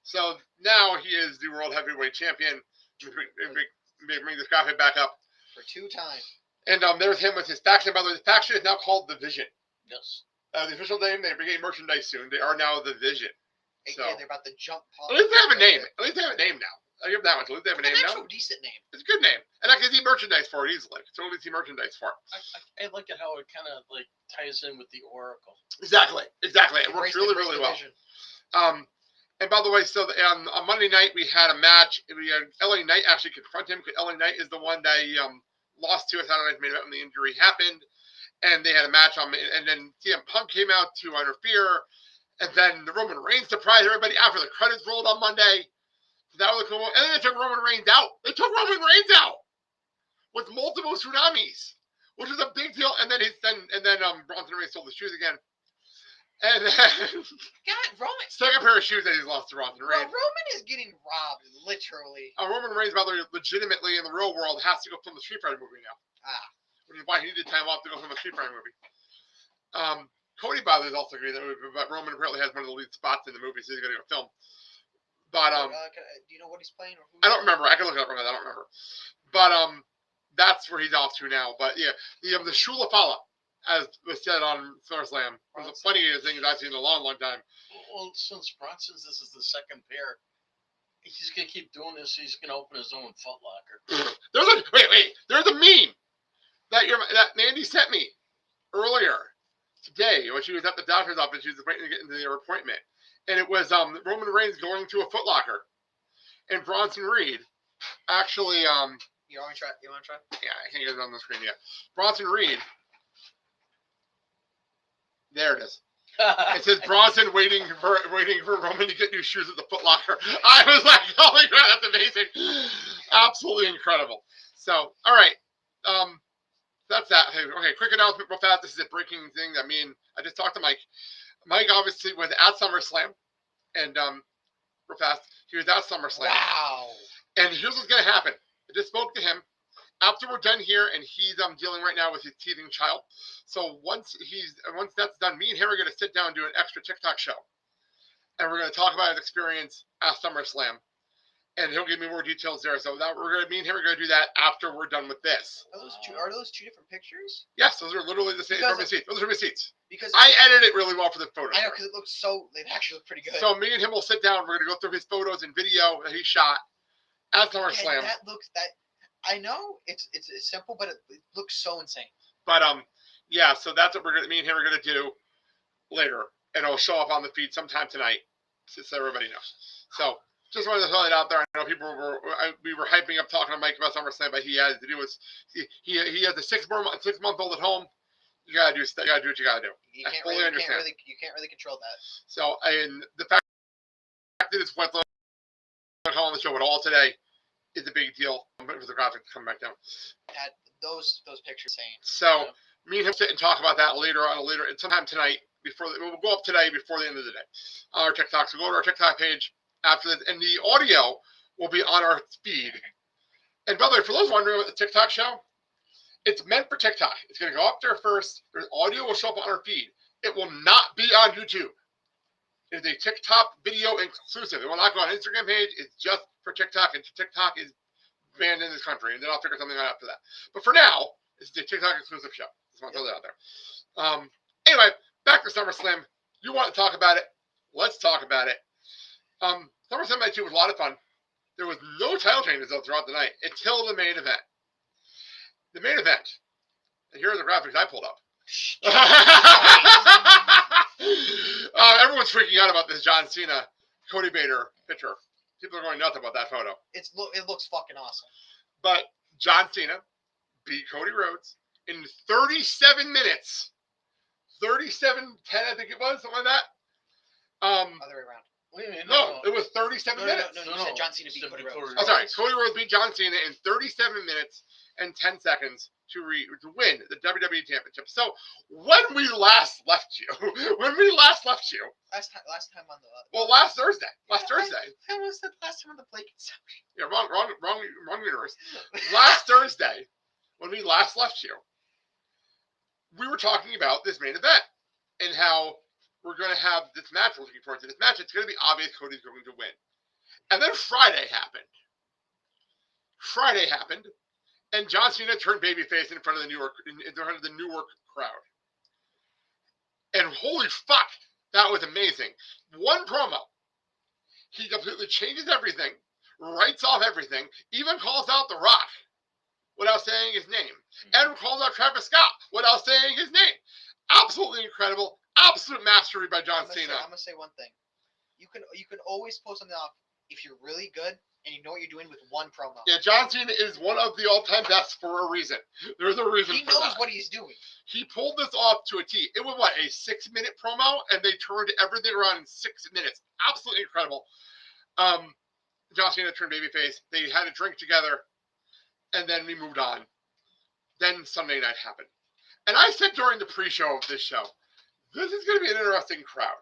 So now he is the world heavyweight champion. Bring this graphic back up.
For 2 times.
And there's him with his faction. By the way, the faction is now called The Vision.
Yes.
The official name, they're getting merchandise soon. They are now The Vision. So,
yeah, they're about to jump.
At least they have a name. At least they have a name now. I'll give that one. At least they have a name now.
It's a decent name.
It's a good name. And I can see merchandise for it easily. So I can see merchandise for it.
I like it how it kind of like ties in with the Oracle.
Exactly. It works really, really well. And by the way, so on Monday night we had a match. We had LA Knight actually confront him because LA Knight is the one that he lost to at Saturday Night's main event when the injury happened. And they had a match on, and then CM Punk came out to interfere. And then the Roman Reigns surprised everybody after the credits rolled on Monday. That was cool. And then they took Roman Reigns out. With multiple tsunamis, which was a big deal. And then Bronson Reigns sold the shoes again. And then
Roman.
Second pair of shoes that he's lost to Bronson Reigns.
Roman is getting robbed, literally.
Roman Reigns, by the way, legitimately in the real world has to go film the Street Fighter movie now. Which is why he needed time off to go film the Street Fighter movie. Cody Bother is also great in that movie, but Roman apparently has one of the lead spots in the movie, so he's going to go film. But
do you know what he's playing? Or who
I don't remember. I can look it up. I don't remember. But that's where he's off to now. But yeah, the Shula Fala, as was said on SummerSlam, was the funniest thing I've seen in a long, long time.
Well, since Bronson's this is the second pair, he's going to keep doing this. He's going to open his own Foot Locker.
There's a meme that Mandy sent me earlier. today when she was at the doctor's office. She was waiting to get into their appointment, and it was Roman Reigns going to a Foot Locker, and Bronson Reed actually
You want to try?
Yeah, I can't get it on the screen yet. Bronson Reed. There it is. It says Bronson waiting for Roman to get new shoes at the Foot Locker. I was like, oh my god, that's amazing. Absolutely incredible. So, all right. That's that. Hey, okay, quick announcement real fast. This is a breaking thing. I just talked to Mike. Mike obviously was at SummerSlam. And real fast, he was at SummerSlam.
Wow.
And here's what's gonna happen. I just spoke to him. After we're done here, and he's dealing right now with his teething child. So once that's done, me and him are gonna sit down and do an extra TikTok show, and we're gonna talk about his experience at SummerSlam, and he'll give me more details there. So that me and him are gonna do that after we're done with this.
Are those two different pictures?
Yes, those are literally the same from his seats. Those are from his seats.
Because
I edited it really well for the photos.
I know because it actually looks pretty good.
So me and him will sit down. We're gonna go through his photos and video that he shot at SummerSlam.
I know it's simple, but it looks so insane.
But yeah, so that's what me and him are gonna do later, and it'll show up on the feed sometime tonight, so everybody knows. So just wanted to throw it out there. I know we were hyping up talking to Mike about SummerSlam, but he has to do he has a 6-month-old at home. You gotta do what you gotta do.
You can't really control that.
So, and the fact that it's went on the show at all today is a big deal. For the graphics come back down.
Those pictures saying.
So me and him sit and talk about that later sometime tonight. We'll go up today before the end of the day on our TikTok. So go to our TikTok page after this, and the audio will be on our feed. And by the way, for those wondering about the TikTok show, it's meant for TikTok. It's going to go up there first. There's audio will show up on our feed. It will not be on YouTube. It is a TikTok video exclusive. It will not go on Instagram page. It's just for TikTok, and TikTok is banned in this country, and then I'll figure something out after that. But for now, it's a TikTok exclusive show. Just want to throw that out there. Anyway, back to SummerSlam. You want to talk about it? Let's talk about it. SummerSlam Night 2 was a lot of fun. There was no title changes throughout the night until the main event. The main event. And here are the graphics I pulled up. Everyone's freaking out about this John Cena, Cody Bader picture. People are going nuts about that photo.
It looks fucking awesome.
But John Cena beat Cody Rhodes in 37 minutes. 37-10, I think it was, something like that.
Other way around.
Wait a minute.
No, it was 37 minutes.
No, you said John Cena beat Cody Rhodes.
Oh, sorry. Cody Rhodes beat John Cena in 37 minutes and 10 seconds to win the WWE Championship. So when we last left you, last
time on the
last Thursday.
I almost said last time on the Blake Conception.
Yeah, wrong universe. Last Thursday, when we last left you, we were talking about this main event and how we're going to have this match. We're looking forward to this match. It's going to be obvious Cody's going to win. And then Friday happened. And John Cena turned babyface in front of the Newark crowd. And holy fuck, that was amazing. One promo. He completely changes everything, writes off everything, even calls out The Rock without saying his name. And calls out Travis Scott without saying his name. Absolutely incredible. Absolute mastery by John Cena.
I'm gonna say one thing. You can always pull something off if you're really good and you know what you're doing with one promo.
Yeah, John Cena is one of the all-time best for a reason. There's a reason for that.
He knows what he's doing.
He pulled this off to a T. It was a 6-minute promo, and they turned everything around in 6 minutes. Absolutely incredible. John Cena turned babyface. They had a drink together, and then we moved on. Then Sunday night happened. And I said during the pre-show of this show, this is going to be an interesting crowd.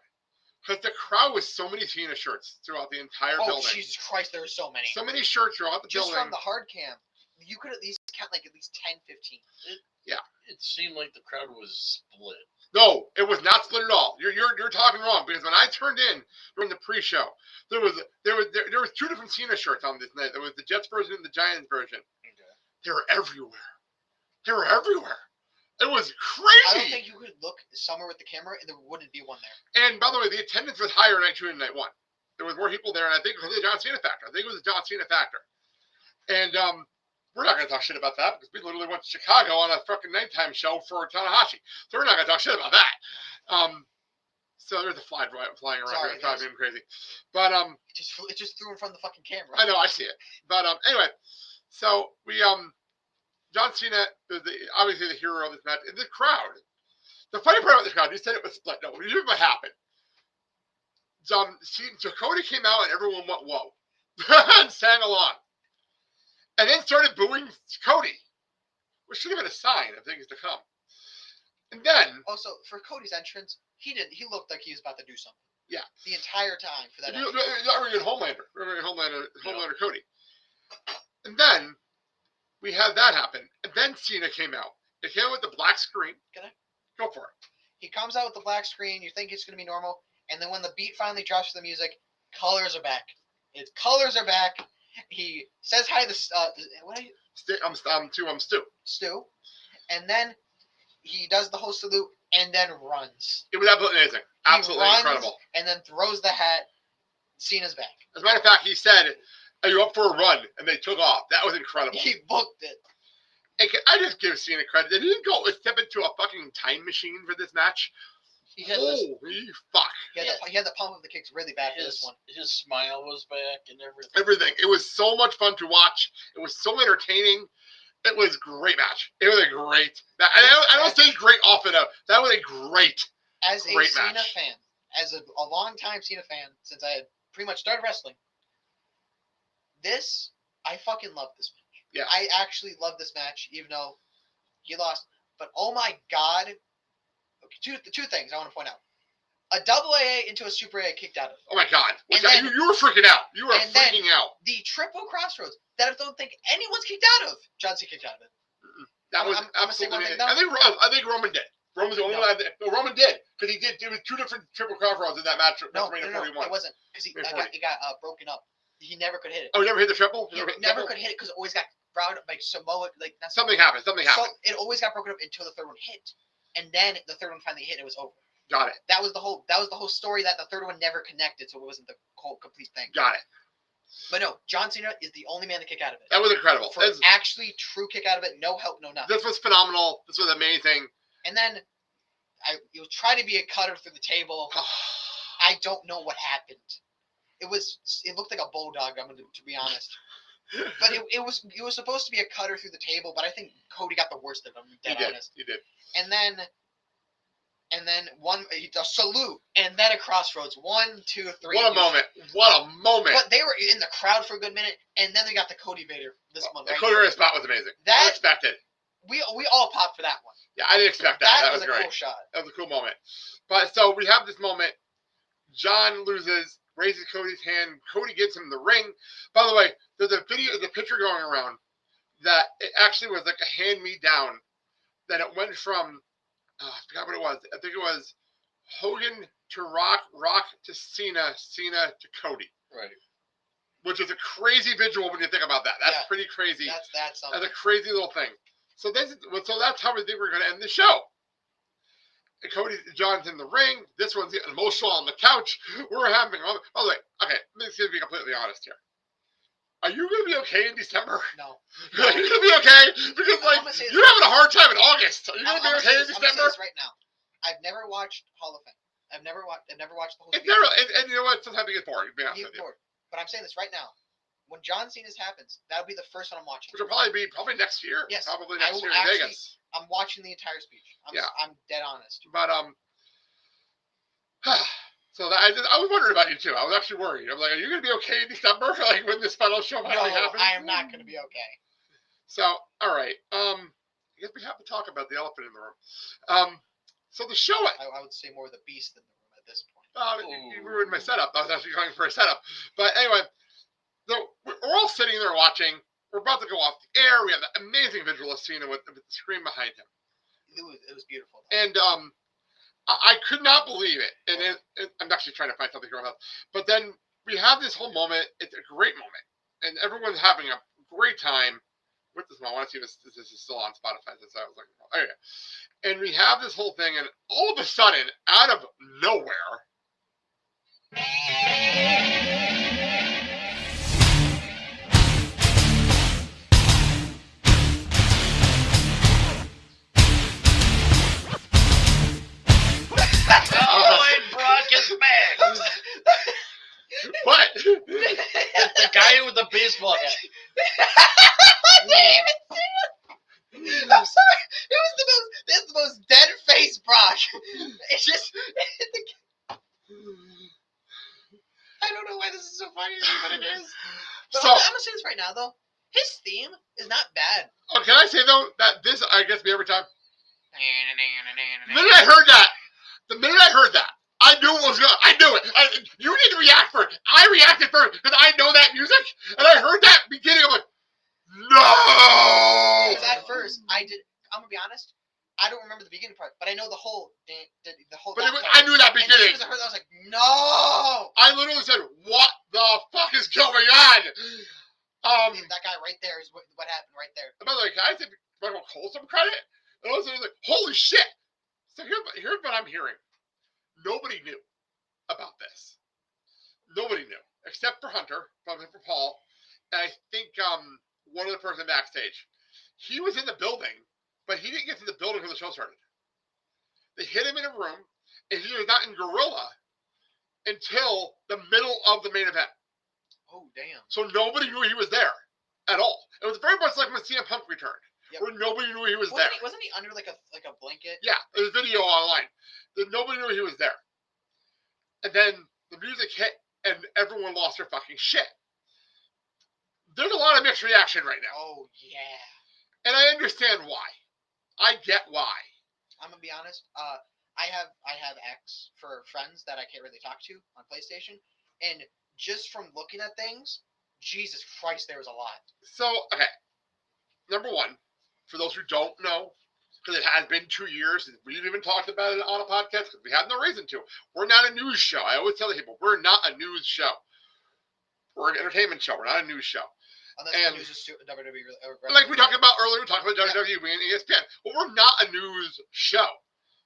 Because the crowd was so many Cena shirts throughout the entire building.
Oh, Jesus Christ, there were so many.
So many shirts throughout the building.
Just from the hard cam, you could at least count at least 10, 15.
Yeah.
It seemed like the crowd was split.
No, it was not split at all. You're talking wrong, because when I turned in during the pre-show, there was 2 different Cena shirts on this night. There was the Jets version and the Giants version. Okay. They were everywhere. It was crazy.
I don't think you could look somewhere with the camera and there wouldn't be one there.
And by the way, the attendance was higher night 2 and night 1. There was more people there, and I think it was the John Cena factor. And we're not going to talk shit about that because we literally went to Chicago on a fucking nighttime show for Tanahashi. So we're not going to talk shit about that. So there's a fly flying around here. It's driving me crazy. But
it just threw in front of the fucking camera.
I know, I see it. But anyway, so we John Cena is obviously the hero of this match. And the crowd. The funny part about this crowd, you said it was split. No, here's what happened. So Cody came out and everyone went whoa and sang along, and then started booing Cody, which should have been a sign of things to come. And then
also for Cody's entrance, he looked like he was about to do something.
Yeah,
the entire time for that.
Homelander Cody. And then we had that happen, and then Cena came out. It came out with the black screen. Go for it.
He comes out with the black screen. You think it's going to be normal. And then when the beat finally drops for the music, colors are back. His colors are back. He says hi to what are you?
Stu.
Stu. And then he does the whole salute and then runs.
It was absolutely amazing. Absolutely incredible.
And then throws the hat. Cena's back.
As a matter of fact, he said, "Are you up for a run?" And they took off. That was incredible.
He booked it.
And I just give Cena credit. Did he go step into a fucking time machine for this match? Holy fuck.
He had the pump of the kicks really bad for this one.
His smile was back and everything.
Everything. It was so much fun to watch. It was so entertaining. It was a great match. It was a great. I don't say great often enough. That was a great
Cena
match.
fan, as a long-time Cena fan, since I had pretty much started wrestling, I fucking love this match.
Yeah.
I actually love this match, even though he lost. But oh my god. Okay, two things I want to point out. A double AA into a super AA kicked out of.
Oh my god. You were freaking out. You were freaking out.
The triple crossroads that I don't think anyone's kicked out of. John Cena kicked out of it.
That was absolutely amazing. I think Roman did. Roman's the only one. No, Roman did. Because he did. There was two different triple crossroads in that match.
No, it wasn't. Because it got broken up. He never could hit it.
Oh, he never hit the triple?
He never could hit it because it always got routed like Samoa. Like
something happened.
So it always got broken up until the third one hit, and then the third one finally hit. And it was over.
Got it.
That was the whole story. That the third one never connected, so it wasn't the whole complete thing.
Got it.
But no, John Cena is the only man to kick out of it.
That was incredible.
For actually true kick out of it, no help, no nothing.
This was phenomenal. This was amazing.
And then it was trying to be a cutter through the table. I don't know what happened. It looked like a bulldog. To be honest, but it was supposed to be a cutter through the table. But I think Cody got the worst of him. Honest.
He did.
And then a salute, and then a crossroads. 1, 2, 3.
What a moment! What a moment!
But they were in the crowd for a good minute, and then they got the Cody Vader this month.
The Cody Vader spot was amazing. Unexpected.
We all popped for that one.
Yeah, I didn't expect that. That was
a
great.
Cool shot.
That was a cool moment. But so we have this moment. John loses, raises Cody's hand. Cody gives him the ring. By the way, there's a picture going around that it actually was like a hand-me-down. That it went from, I forgot what it was. I think it was Hogan to Rock to Cena to Cody.
Right.
Which is a crazy visual when you think about that. That's pretty crazy.
That's something.
That's a crazy little thing. So that's how we think we're going to end the show. And John's in the ring. This one's getting emotional on the couch. We're having. By the way, okay, let's be completely honest here. Are you going to be okay in December?
No.
Are you going to be okay? Because you're having a hard time in August. Are you going to be okay in December?
I'm going to say this right now. I've never watched Hall of Fame. I've never watched the whole.
It's never, and you know what? Sometimes it gets boring. To be honest with you.
But I'm saying this right now. When John Cena's happens, that'll be the first one I'm watching.
Which will probably be next year.
Yes.
Probably next year in Vegas.
I'm watching the entire speech. I'm dead honest.
But so I was wondering about you too. I was actually worried. I'm like, are you gonna be okay in December? Like when this final show finally happens?
I am not gonna be okay.
So all right. I guess we have to talk about the elephant in the room. So the show.
I would say more the beast in the room at this point.
You ruined my setup. I was actually going for a setup. But anyway. So we're all sitting there watching. We're about to go off the air. We have that amazing visual of Cena with the screen behind him.
It was beautiful.
And I could not believe it. And I'm actually trying to find something here. But then we have this whole moment. It's a great moment. And everyone's having a great time with this. I want to see if this is still on Spotify. Since I was looking for. Okay. And we have this whole thing. And all of a sudden, out of nowhere,
now though, his theme is not bad.
Oh, can I say though that this I gets me every time. The minute I heard that, I knew it was good. I knew it. You need to react first. I reacted first because I know that music, and I heard that beginning. I'm like, no.
Because at first I'm gonna be honest. I don't remember the beginning part, but I know the whole.
But I knew that beginning.
And as soon as I heard that, I was like, no.
I literally said, "What the fuck is going on?"
That guy right there is what happened right there.
By the way, can I give Michael Cole some credit? And also, he's like, "Holy shit!" So here's what I'm hearing. Nobody knew about this. Nobody knew except for Hunter, probably for Paul, and I think one other person backstage. He was in the building, but he didn't get to the building when the show started. They hit him in a room, and he was not in Gorilla until the middle of the main event.
Oh, damn.
So nobody knew he was there at all. It was very much like when CM Punk returned, where nobody knew he was there.
Wasn't he under like a blanket?
Yeah, there's video online. Nobody knew he was there. And then the music hit, and everyone lost their fucking shit. There's a lot of mixed reaction right now.
Oh, yeah.
And I understand why. I get why.
I'm gonna be honest. I have X for friends that I can't really talk to on PlayStation, and just from looking at things, Jesus Christ, there was a lot.
So, okay. Number one, for those who don't know, because it has been 2 years since we've even talked about it on a podcast, because we have no reason to. We're not a news show. I always tell people, we're not a news show. We're an entertainment show. We're not a news show.
Unless the news is WWE.
Like we talked about earlier, we talked about WWE and ESPN. But we're not a news show.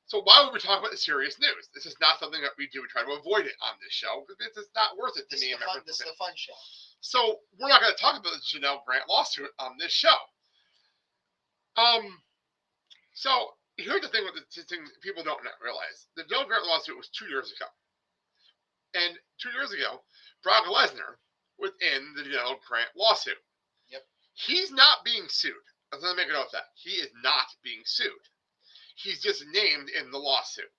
So why would we talk about the serious news? This is not something that we do. We try to avoid it on this show because it's not worth it to me.
This is a fun show.
So we're not going to talk about the Janelle Grant lawsuit on this show. So here's the thing with the thing people don't realize. The Janelle Grant lawsuit was 2 years ago. And 2 years ago, Brock Lesnar was in the Janelle Grant lawsuit.
Yep. He's
not being sued. Let's make a note of that. He is not being sued. He's just named in the lawsuit,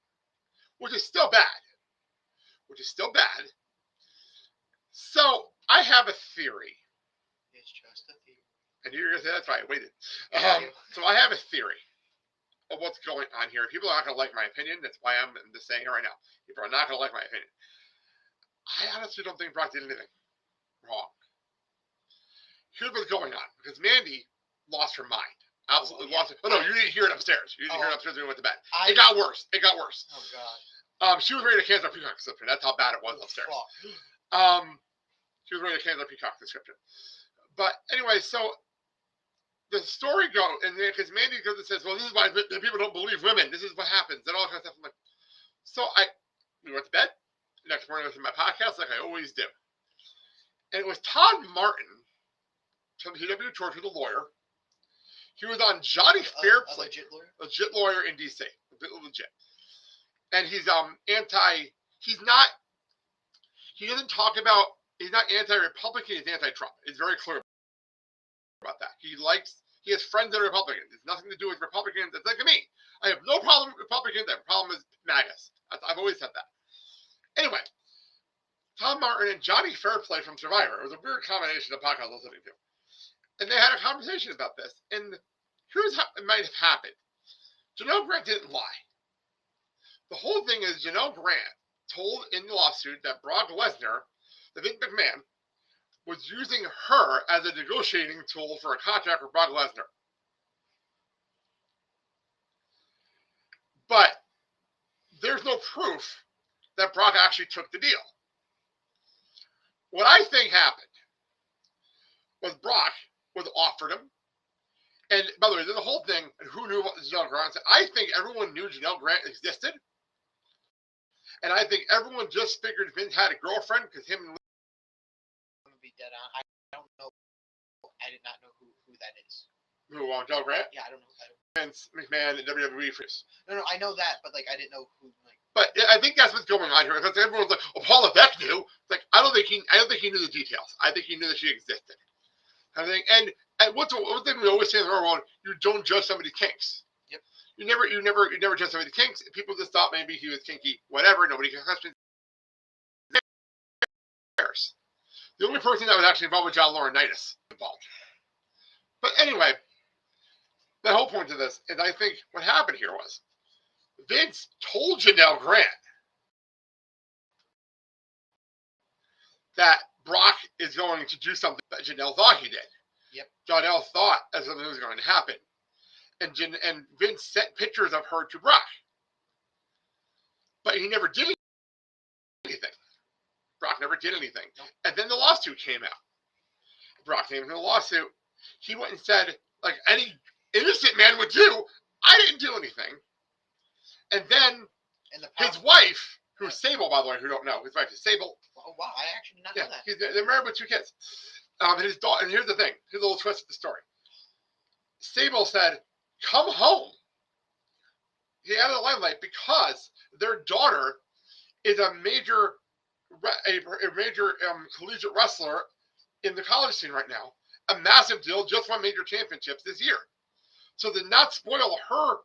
which is still bad. So I have a theory.
It's just a theory.
And you're going to say, that's right, I waited. So I have a theory of what's going on here. People are not going to like my opinion. That's why I'm just saying it right now. People are not going to like my opinion. I honestly don't think Brock did anything wrong. Here's what's going on. Because Mandy lost her mind. Absolutely lost it. Oh, no, you didn't hear it upstairs. You didn't hear it upstairs when we went to bed. It got worse. Oh, God. She was ready to cancel her Peacock subscription. That's how bad it was upstairs. She was ready to cancel her Peacock subscription. But anyway, so the story goes, and because Mandy goes and says, well, this is why the people don't believe women. This is what happens. And all that kind of stuff. I'm like, so we went to bed. The next morning I listened to my podcast like I always do. And it was Todd Martin from PW George, who's a lawyer. He was on Johnny Fairplay. Legit lawyer in DC. Legit. And he's he's not anti-Republican, he's anti-Trump. He's very clear about that. He has friends that are Republicans. It's nothing to do with Republicans. It's like me. I have no problem with Republicans. I have a problem with MAGAs. I've always said that. Anyway, Tom Martin and Johnny Fairplay from Survivor. It was a weird combination of podcasts I was listening to. And they had a conversation about this. And here's how it might have happened. Janelle Grant didn't lie. The whole thing is Janelle Grant told in the lawsuit that Brock Lesnar, the Vince McMahon, was using her as a negotiating tool for a contract with Brock Lesnar. But there's no proof that Brock actually took the deal. What I think happened was Brock was offered him. And by the way, there's a whole thing, and who knew what Janelle Grant said? I think everyone knew Janelle Grant existed. And I think everyone just figured Vince had a girlfriend because him and
I'm going to be dead on. I don't know. I did not know who that is.
Who, Janelle Grant?
Yeah, I don't know who that is.
Vince McMahon and WWE first.
No, I know that, but like I didn't know who. Like.
But I think that's what's going on here because everyone's like, "Oh, Paul Levesque knew." It's like I don't think he knew the details. I think he knew that she existed. I think, and what's one thing we always say in the world: you don't judge somebody's kinks.
Yep. You
never judge somebody's kinks. People just thought maybe he was kinky, whatever. Nobody can question. The only person that was actually involved with John Laurinaitis involved. But anyway, the whole point of this is I think what happened here was Vince told Janelle Grant that Brock is going to do something that Janelle thought he did.
Yep.
Janelle thought that something was going to happen. And Vince sent pictures of her to Brock. But he never did anything. Brock never did anything. Nope. And then the lawsuit came out. Brock came into the lawsuit. He went and said, like any innocent man would do, I didn't do anything. And then his wife, who's Sable, by the way, who don't know, his wife is Sable.
Oh, wow, I actually did not know that.
They're married with 2 kids. His daughter, and here's the thing. Here's a little twist of the story. Sable said, come home. He added the limelight because their daughter is a major collegiate wrestler in the college scene right now. A massive deal, just won major championships this year. So to not spoil her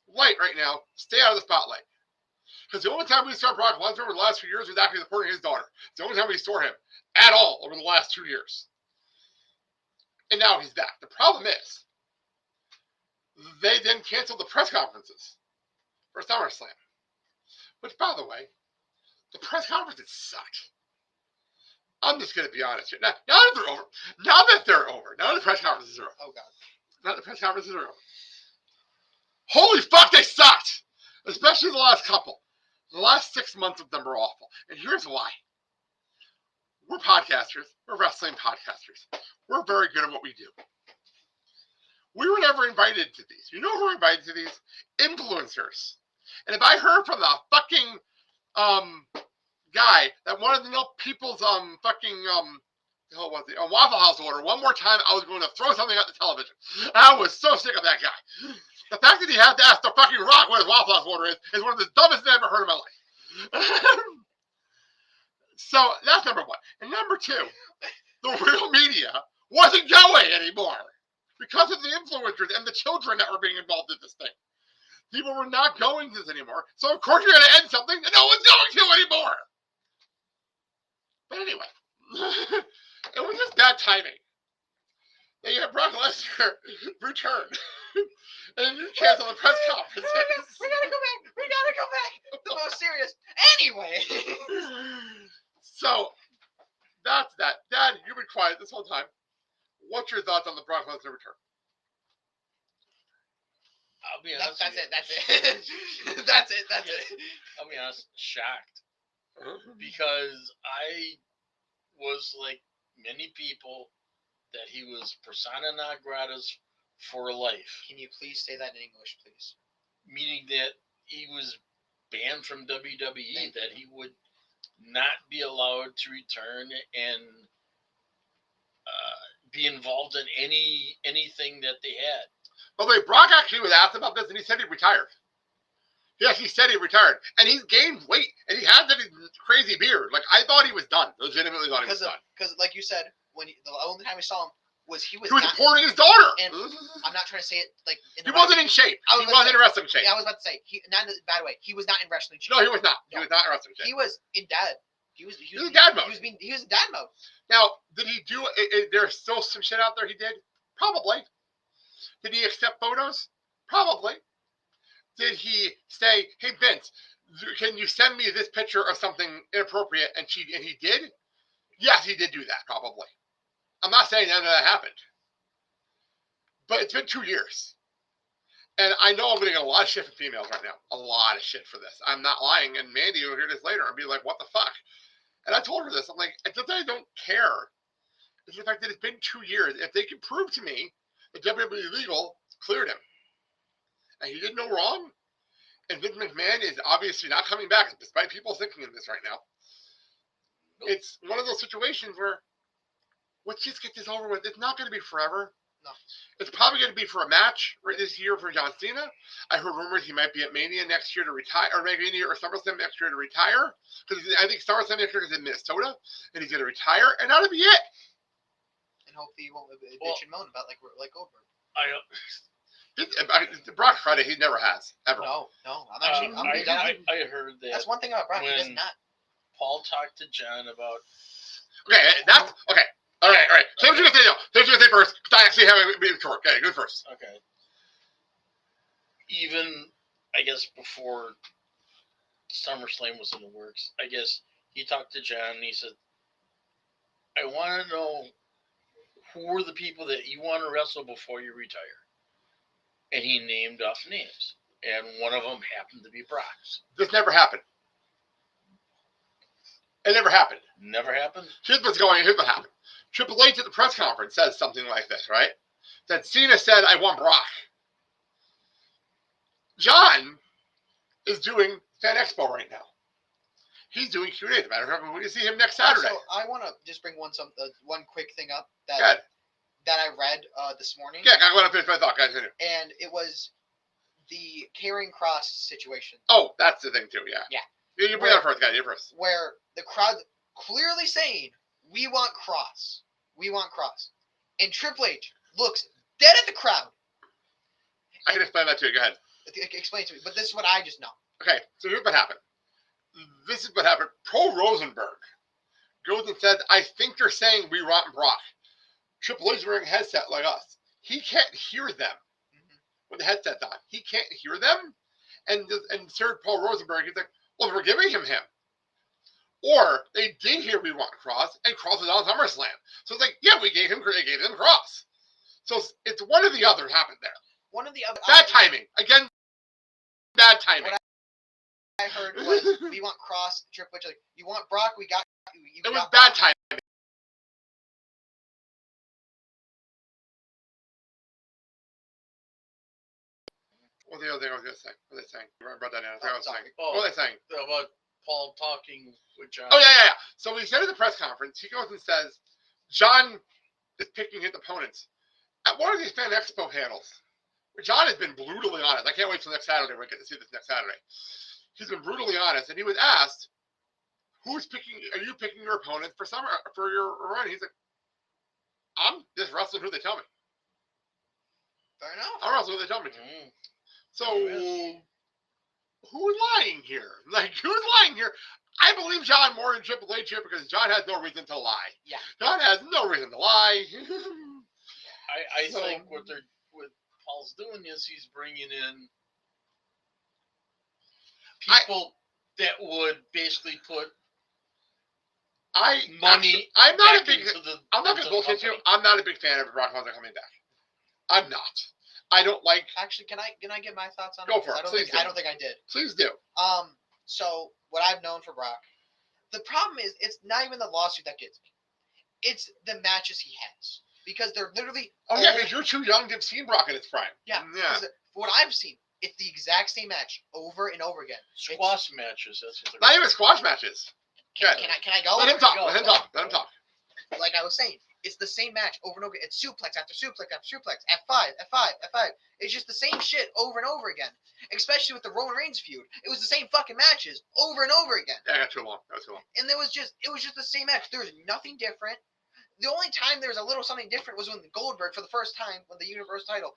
light right now, stay out of the spotlight. Because the only time we saw Brock Lesnar over the last few years was actually supporting his daughter. It's the only time we saw him at all over the last 2 years. And now he's back. The problem is, they then canceled the press conferences for SummerSlam. Which, by the way, the press conferences sucked. I'm just going to be honest here. Now that they're over. Now the press conferences are over.
Oh, God.
Now the press conferences are over. Holy fuck, they sucked! Especially the last couple. The last 6 months of them were awful. And here's why. We're podcasters. We're wrestling podcasters. We're very good at what we do. We were never invited to these. You know who were invited to these? Influencers. And if I heard from the fucking guy that wanted to know people's Waffle House order one more time, I was going to throw something at the television. I was so sick of that guy. The fact that he had to ask the fucking Rock what his Waffle House order is one of the dumbest I've ever heard in my life. So that's number one. And number two, the real media wasn't going anymore because of the influencers and the children that were being involved in this thing. People were not going to this anymore. So of course you're going to end something that no one's going to anymore. But anyway, it was just bad timing. They had Brock Lesnar return. And you cancel the press conferences.
We gotta go back. The most serious. Anyway.
So, that's that. Dad, you've been quiet this whole time. What's your thoughts on the Brock Lesnar return?
I'll be honest.
That's it. That's it.
I'll be honest, shocked. Because I was like many people that he was persona non gratis for life.
Can you please say that in English, please?
Meaning that he was banned from WWE, that he would not be allowed to return and be involved in anything that they had.
By the way, Brock actually was asked about this, and he said he retired. He actually said he retired, and he's gained weight, and he has that crazy beard. Like, I thought he was done. Legitimately thought he was done.
Because, like you said, the only time we saw him was he was
supporting his daughter.
And I'm not trying to say it like
he wasn't in shape. He wasn't in wrestling shape.
Yeah, I was about to say not in a bad way. He was not in wrestling shape.
No, he was not. He was not in wrestling shape.
He was in dad. He was
in dad mode.
He was in dad mode.
Now, did he do? There's still some shit out there he did. Probably. Did he accept photos? Probably. Did he say, "Hey Vince, can you send me this picture of something inappropriate?" And he did. Yes, he did do that. Probably. I'm not saying none of that happened. But it's been 2 years. And I know I'm going to get a lot of shit from females right now. A lot of shit for this. I'm not lying. And Mandy will hear this later and be like, what the fuck? And I told her this. I'm like, it's not that I don't care. It's the fact that it's been 2 years. If they can prove to me that WWE Legal cleared him, and he did no wrong, and Vince McMahon is obviously not coming back, despite people thinking of this right now, it's one of those situations where, let's just get this over with. It's not going to be forever.
No.
It's probably going to be for a match this year for John Cena. I heard rumors he might be at Mania next year to retire, or maybe Mania or SummerSlam next year to retire. Because I think SummerSlam next year is in Minnesota, and he's going to retire, and that'll be it.
And hopefully you won't bitch and moan about like Goldberg.
Brock Friday, he never has ever.
No. I'm actually.
I heard that.
That's one thing about Brock. He does not.
Paul talked to John about
Okay, that's okay. All right. Say what you're gonna say now. Say what you're gonna say first. I actually have it being short. Okay, go first.
Okay. Even, I guess, before SummerSlam was in the works, I guess he talked to John and he said, I want to know who are the people that you want to wrestle before you retire. And he named off names. And one of them happened to be Brock's.
This never happened. It never happened.
Never happened?
Here's what happened. Triple H at the press conference says something like this, right? That Cena said, I want Brock. John is doing Fan Expo right now. He's doing Q&A. As a matter of fact, we're going to see him next Saturday.
Also, I want to just bring one quick thing up that I read this morning.
Yeah, I want to finish my thought, guys.
And it was the Karrion Kross situation.
Oh, that's the thing, too, yeah.
Yeah.
You bring that first, guys. You first.
Where the crowd clearly saying, we want Kross. We want Kross. And Triple H looks dead at the crowd.
I can explain that to you. Go ahead.
Explain to me. But this is what I just know.
Okay, so here's what happened. This is what happened. Pro Rosenberg goes and says, I think they're saying we want Brock. Triple H is wearing a headset like us. He can't hear them with the headset's on. He can't hear them. And Sir Paul Rosenberg is like, well, we're giving him. Or they did hear we want Kross, and Kross was on SummerSlam. So it's like, yeah, they gave them Kross. So it's one or the other happened there.
One of the other.
Bad timing. Again, bad timing.
What I heard was, we want Kross, Triple H. Like, you want Brock, we got you.
It was bad timing. What was the other thing I was going to say? What were they saying? I brought that down. What were they saying?
About Paul talking with John.
Oh, yeah. So he said at the press conference, he goes and says, John is picking his opponents. At one of these Fan Expo panels, where John has been brutally honest. I can't wait till next Saturday. We're going to get to see this next Saturday. He's been brutally honest, and he was asked, are you picking your opponent for your run? He's like, I'm just wrestling who they tell me.
Fair enough.
I'm wrestling who they tell me to. So, who's lying here? Like, who's lying here? I believe John more than Triple H here because John has no reason to lie.
Yeah.
John has no reason to lie.
I think what Paul's doing is he's bringing in people that would basically put money.
I'm not a big.
into the.
I'm not going to bullshit you. I'm not a big fan of Brock Lesnar coming back. I'm not. I don't like.
Actually, can I get my thoughts on it?
Go for it.
I don't think I did.
Please do.
So what I've known for Brock, the problem is it's not even the lawsuit that gets me. It's the matches he has because they're literally.
Oh yeah, because you're too young to have seen Brock in its prime.
Yeah. What I've seen, it's the exact same match over and over again.
Squash matches. That's what
not even squash matches.
Can I go?
Let him talk. Let him talk.
Like I was saying, it's the same match over and over again. It's suplex after suplex after suplex. F5, F5, F5. It's just the same shit over and over again. Especially with the Roman Reigns feud. It was the same fucking matches over and over again.
Yeah, I got too long.
And it was just the same match. There was nothing different. The only time there was a little something different was when Goldberg, for the first time, won the Universal title.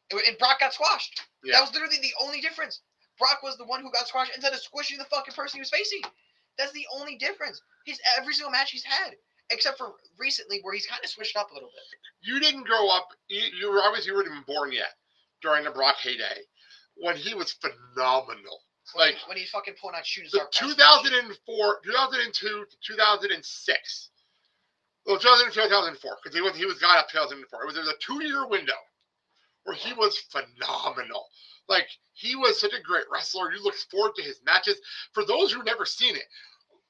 And Brock got squashed. Yeah. That was literally the only difference. Brock was the one who got squashed instead of squishing the fucking person he was facing. That's the only difference. Every single match he's had. Except for recently, where he's kind of switched up a little bit.
You didn't grow up. You weren't even born yet during the Brock heyday, when he was phenomenal.
When he's fucking pulling out shooting star.
2004, 2002 to 2006. Well, 2004, because he was got up 2004. There was a 2-year window where he was phenomenal. Like, he was such a great wrestler. You look forward to his matches. For those who've never seen it,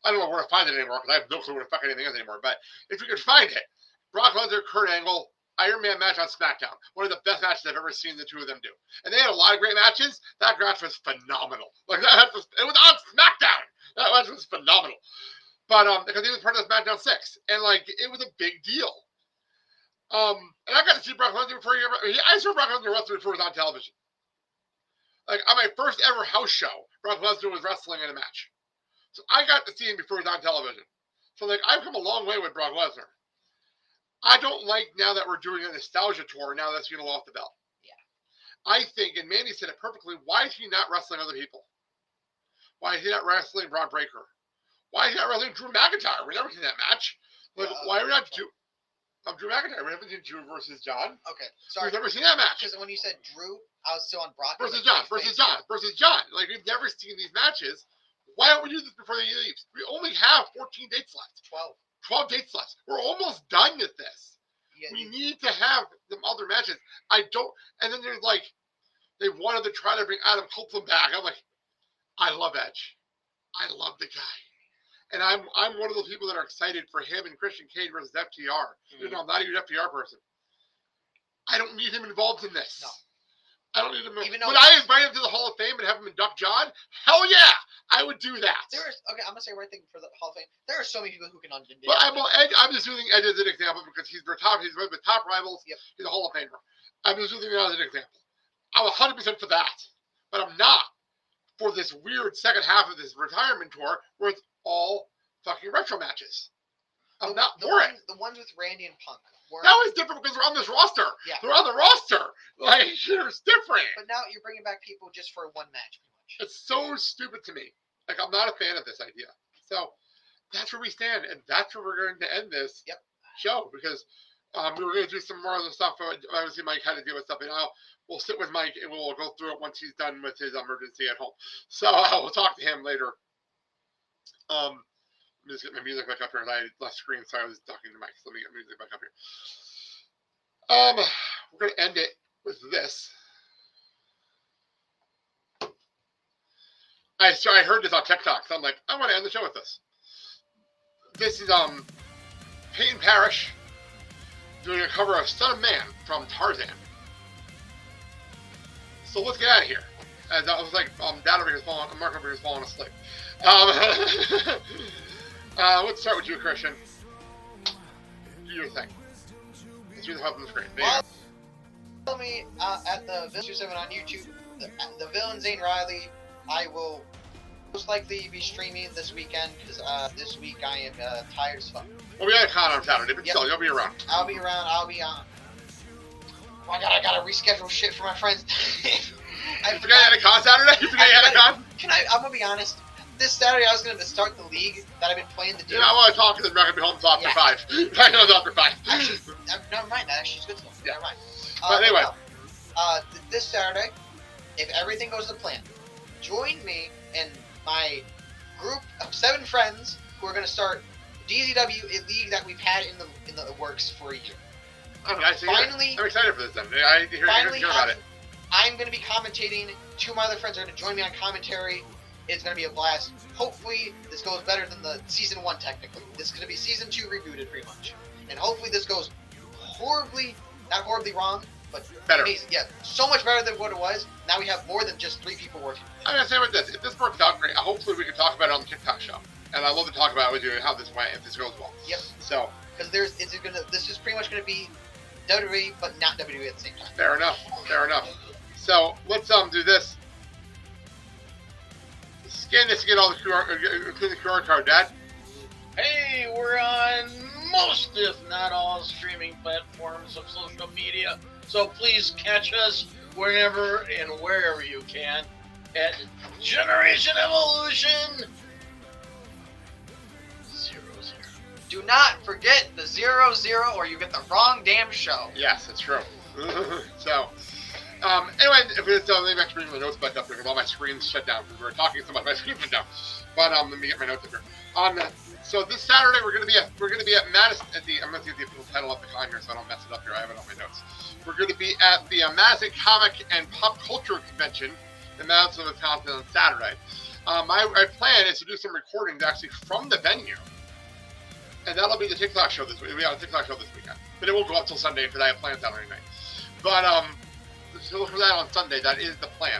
I don't know where to find it anymore because I have no clue where the fuck anything is anymore. But if you could find it, Brock Lesnar, Kurt Angle, Iron Man match on SmackDown. One of the best matches I've ever seen the two of them do. And they had a lot of great matches. That match was phenomenal. Like, it was on SmackDown. That match was phenomenal. But because he was part of SmackDown 6. And, like, it was a big deal. And I got to see Brock Lesnar before I saw Brock Lesnar wrestle before he was on television. Like, on my first ever house show, Brock Lesnar was wrestling in a match. So I got to see him before he was on television. So, like, I've come a long way with Brock Lesnar. I don't like now that we're doing a nostalgia tour, now that's going to off the belt.
Yeah.
I think, and Mandy said it perfectly, why is he not wrestling other people? Why is he not wrestling Braun Breaker? Why is he not wrestling Drew McIntyre? We never seen that match. Like, why are we not Drew McIntyre? We haven't seen Drew versus John.
Okay, sorry.
We've never seen that match.
Because when you said Drew, I was still on Brock.
Versus John. Like, we've never seen these matches. Why don't we do this before he leaves? We only have 14 dates left. 12 dates left. We're almost done with this. Yeah, we need to have them other matches. And then there's like, they wanted to try to bring Adam Copeland back. I'm like, I love Edge. I love the guy. And I'm one of those people that are excited for him and Christian Cage versus FTR. You know, I'm not a huge FTR person. I don't need him involved in this. No. I don't need him. Would I invite him to the Hall of Fame and have him induct John? Hell yeah, I would do that.
Okay, I'm gonna say right thing for the Hall of Fame. There are so many people who can undo.
But I'm just using Edge as an example because he's one of the top rivals. Yep. He's a Hall of Famer. I'm just using it as an example. I'm 100% for that, but I'm not for this weird second half of this retirement tour where it's all fucking retro matches. I'm not for it.
The ones with Randy and Punk.
That was different because they're on this roster. Yeah. They're on the roster. Like, it's different.
But now you're bringing back people just for one match, pretty much.
It's so stupid to me. Like, I'm not a fan of this idea. So, that's where we stand, and that's where we're going to end this show, because we were going to do some more of the stuff. Obviously, Mike had to deal with something. We'll sit with Mike, and we'll go through it once he's done with his emergency at home. So, we'll talk to him later. Let me just get my music back up here. I left screen, so I was talking to Mike. So let me get music back up here. We're going to end it with this. I heard this on TikTok, so I'm like, I want to end the show with this. This is Peyton Parrish doing a cover of Son of Man from Tarzan. So let's get out of here. As I was like, Dad over here is falling, Mark over here is falling asleep. Let's start with you, Christian. Do your thing. Let's do the help on the screen.
Follow me at the Villain7 on YouTube. The Villain Zane Riley. I will most likely be streaming this weekend because this week I am tired as fuck.
Well, we got a con on Saturday, but still, you'll be around.
I'll be around. I'll be on. Oh my god, I gotta reschedule shit for my friends.
You forgot you had a con Saturday? You forgot you had a con?
I'm gonna be honest. This Saturday I was gonna start the league that I've been playing the
dude. I want to talk to them. I'm not gonna be home until after 5. I know it's after 5.
Actually, never mind. That actually is good stuff. Never mind.
But anyway.
This Saturday, if everything goes to plan, join me and my group of 7 friends who are gonna start DZW, a league that we've had in the works for a year.
Finally, I'm excited for this then. I hear about it.
I'm going to be commentating. 2 of my other friends are going to join me on commentary. It's going to be a blast. Hopefully, this goes better than the Season 1, technically. This is going to be Season 2 rebooted, pretty much. And hopefully this goes not horribly wrong, but
better.
Amazing. Yeah, so much better than what it was. Now we have more than just 3 people working.
I'm going to say with this. If this works out great, hopefully we can talk about it on the TikTok show. And I'd love to talk about it with you and how this went, if this goes well.
Yep.
So.
Because this is pretty much going to be WWE, but not WWE at the same time.
Fair enough. So let's do this. Scan this to get all the QR code, Dad.
Hey, we're on most, if not all, streaming platforms of social media. So please catch us whenever and wherever you can at Generation Evolution 00.
Do not forget the 00 or you get the wrong damn show.
Yes, it's true. So, anyway, if it's let me actually bring my notes back up here because all my screens shut down because we were talking so much. My screen went down. But let me get my notes up here. So this Saturday we're gonna be at Madison I'm gonna get the official title of the con here so I don't mess it up here. I have it on my notes. We're gonna be at the Madison Comic and Pop Culture Convention in Madison, Wisconsin on Saturday. My plan is to do some recordings actually from the venue. And that'll be the TikTok show this week. We have a TikTok show this weekend. But it won't go up till Sunday because I have plans Saturday night. But so look for that on Sunday. That is the plan.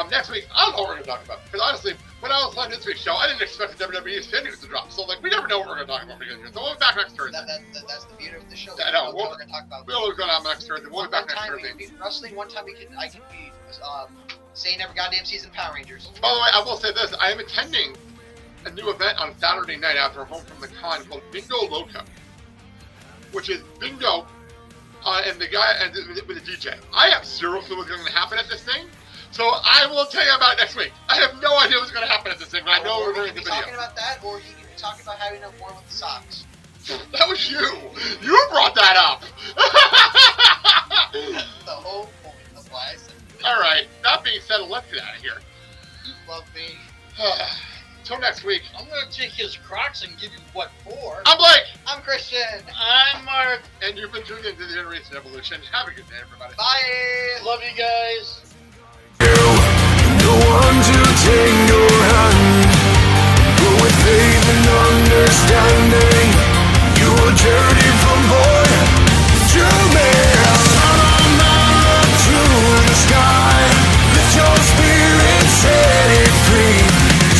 Next week, I don't know what we're going to talk about. Because honestly, when I was planning this week's show, I didn't expect the WWE news to drop. So like, we never know what we're going to talk about. So we'll be back next Thursday.
That's the beauty of the show.
Yeah, no, we're going to talk about. We'll go down next Thursday. We'll be back next Thursday.
Wrestling. One time I can be saying every goddamn season Power Rangers.
By the way, I will say this. I am attending a new event on Saturday night after I'm home from the con called Bingo Loco, which is bingo and the guy and with the DJ. I have zero clue what's going to happen at this thing, So I will tell you about it next week. I have no idea what's going to happen at this thing, but I know we're doing the video.
Talking about that, or he could be talking about having a war with the Sox.
That was you. You brought that up.
The whole point. That's why I said it.
All right. That being said, let's get out of here.
You love me.
Till next week.
I'm going to take his Crocs and give you what for.
I'm Blake.
I'm Christian.
I'm Mark.
And you've been tuning into the Generation Evolution. Have a good day, everybody.
Bye.
Love you guys.
The one to take your hand, but with faith and understanding, you will journey from boy to man. Sun up to the sky, lift your spirit, set it free.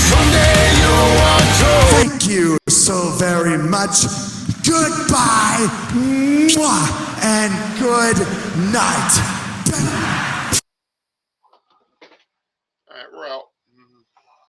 Someday you'll want to.
Thank you so very much. Goodbye, mwah, and good night.
All right, we're out.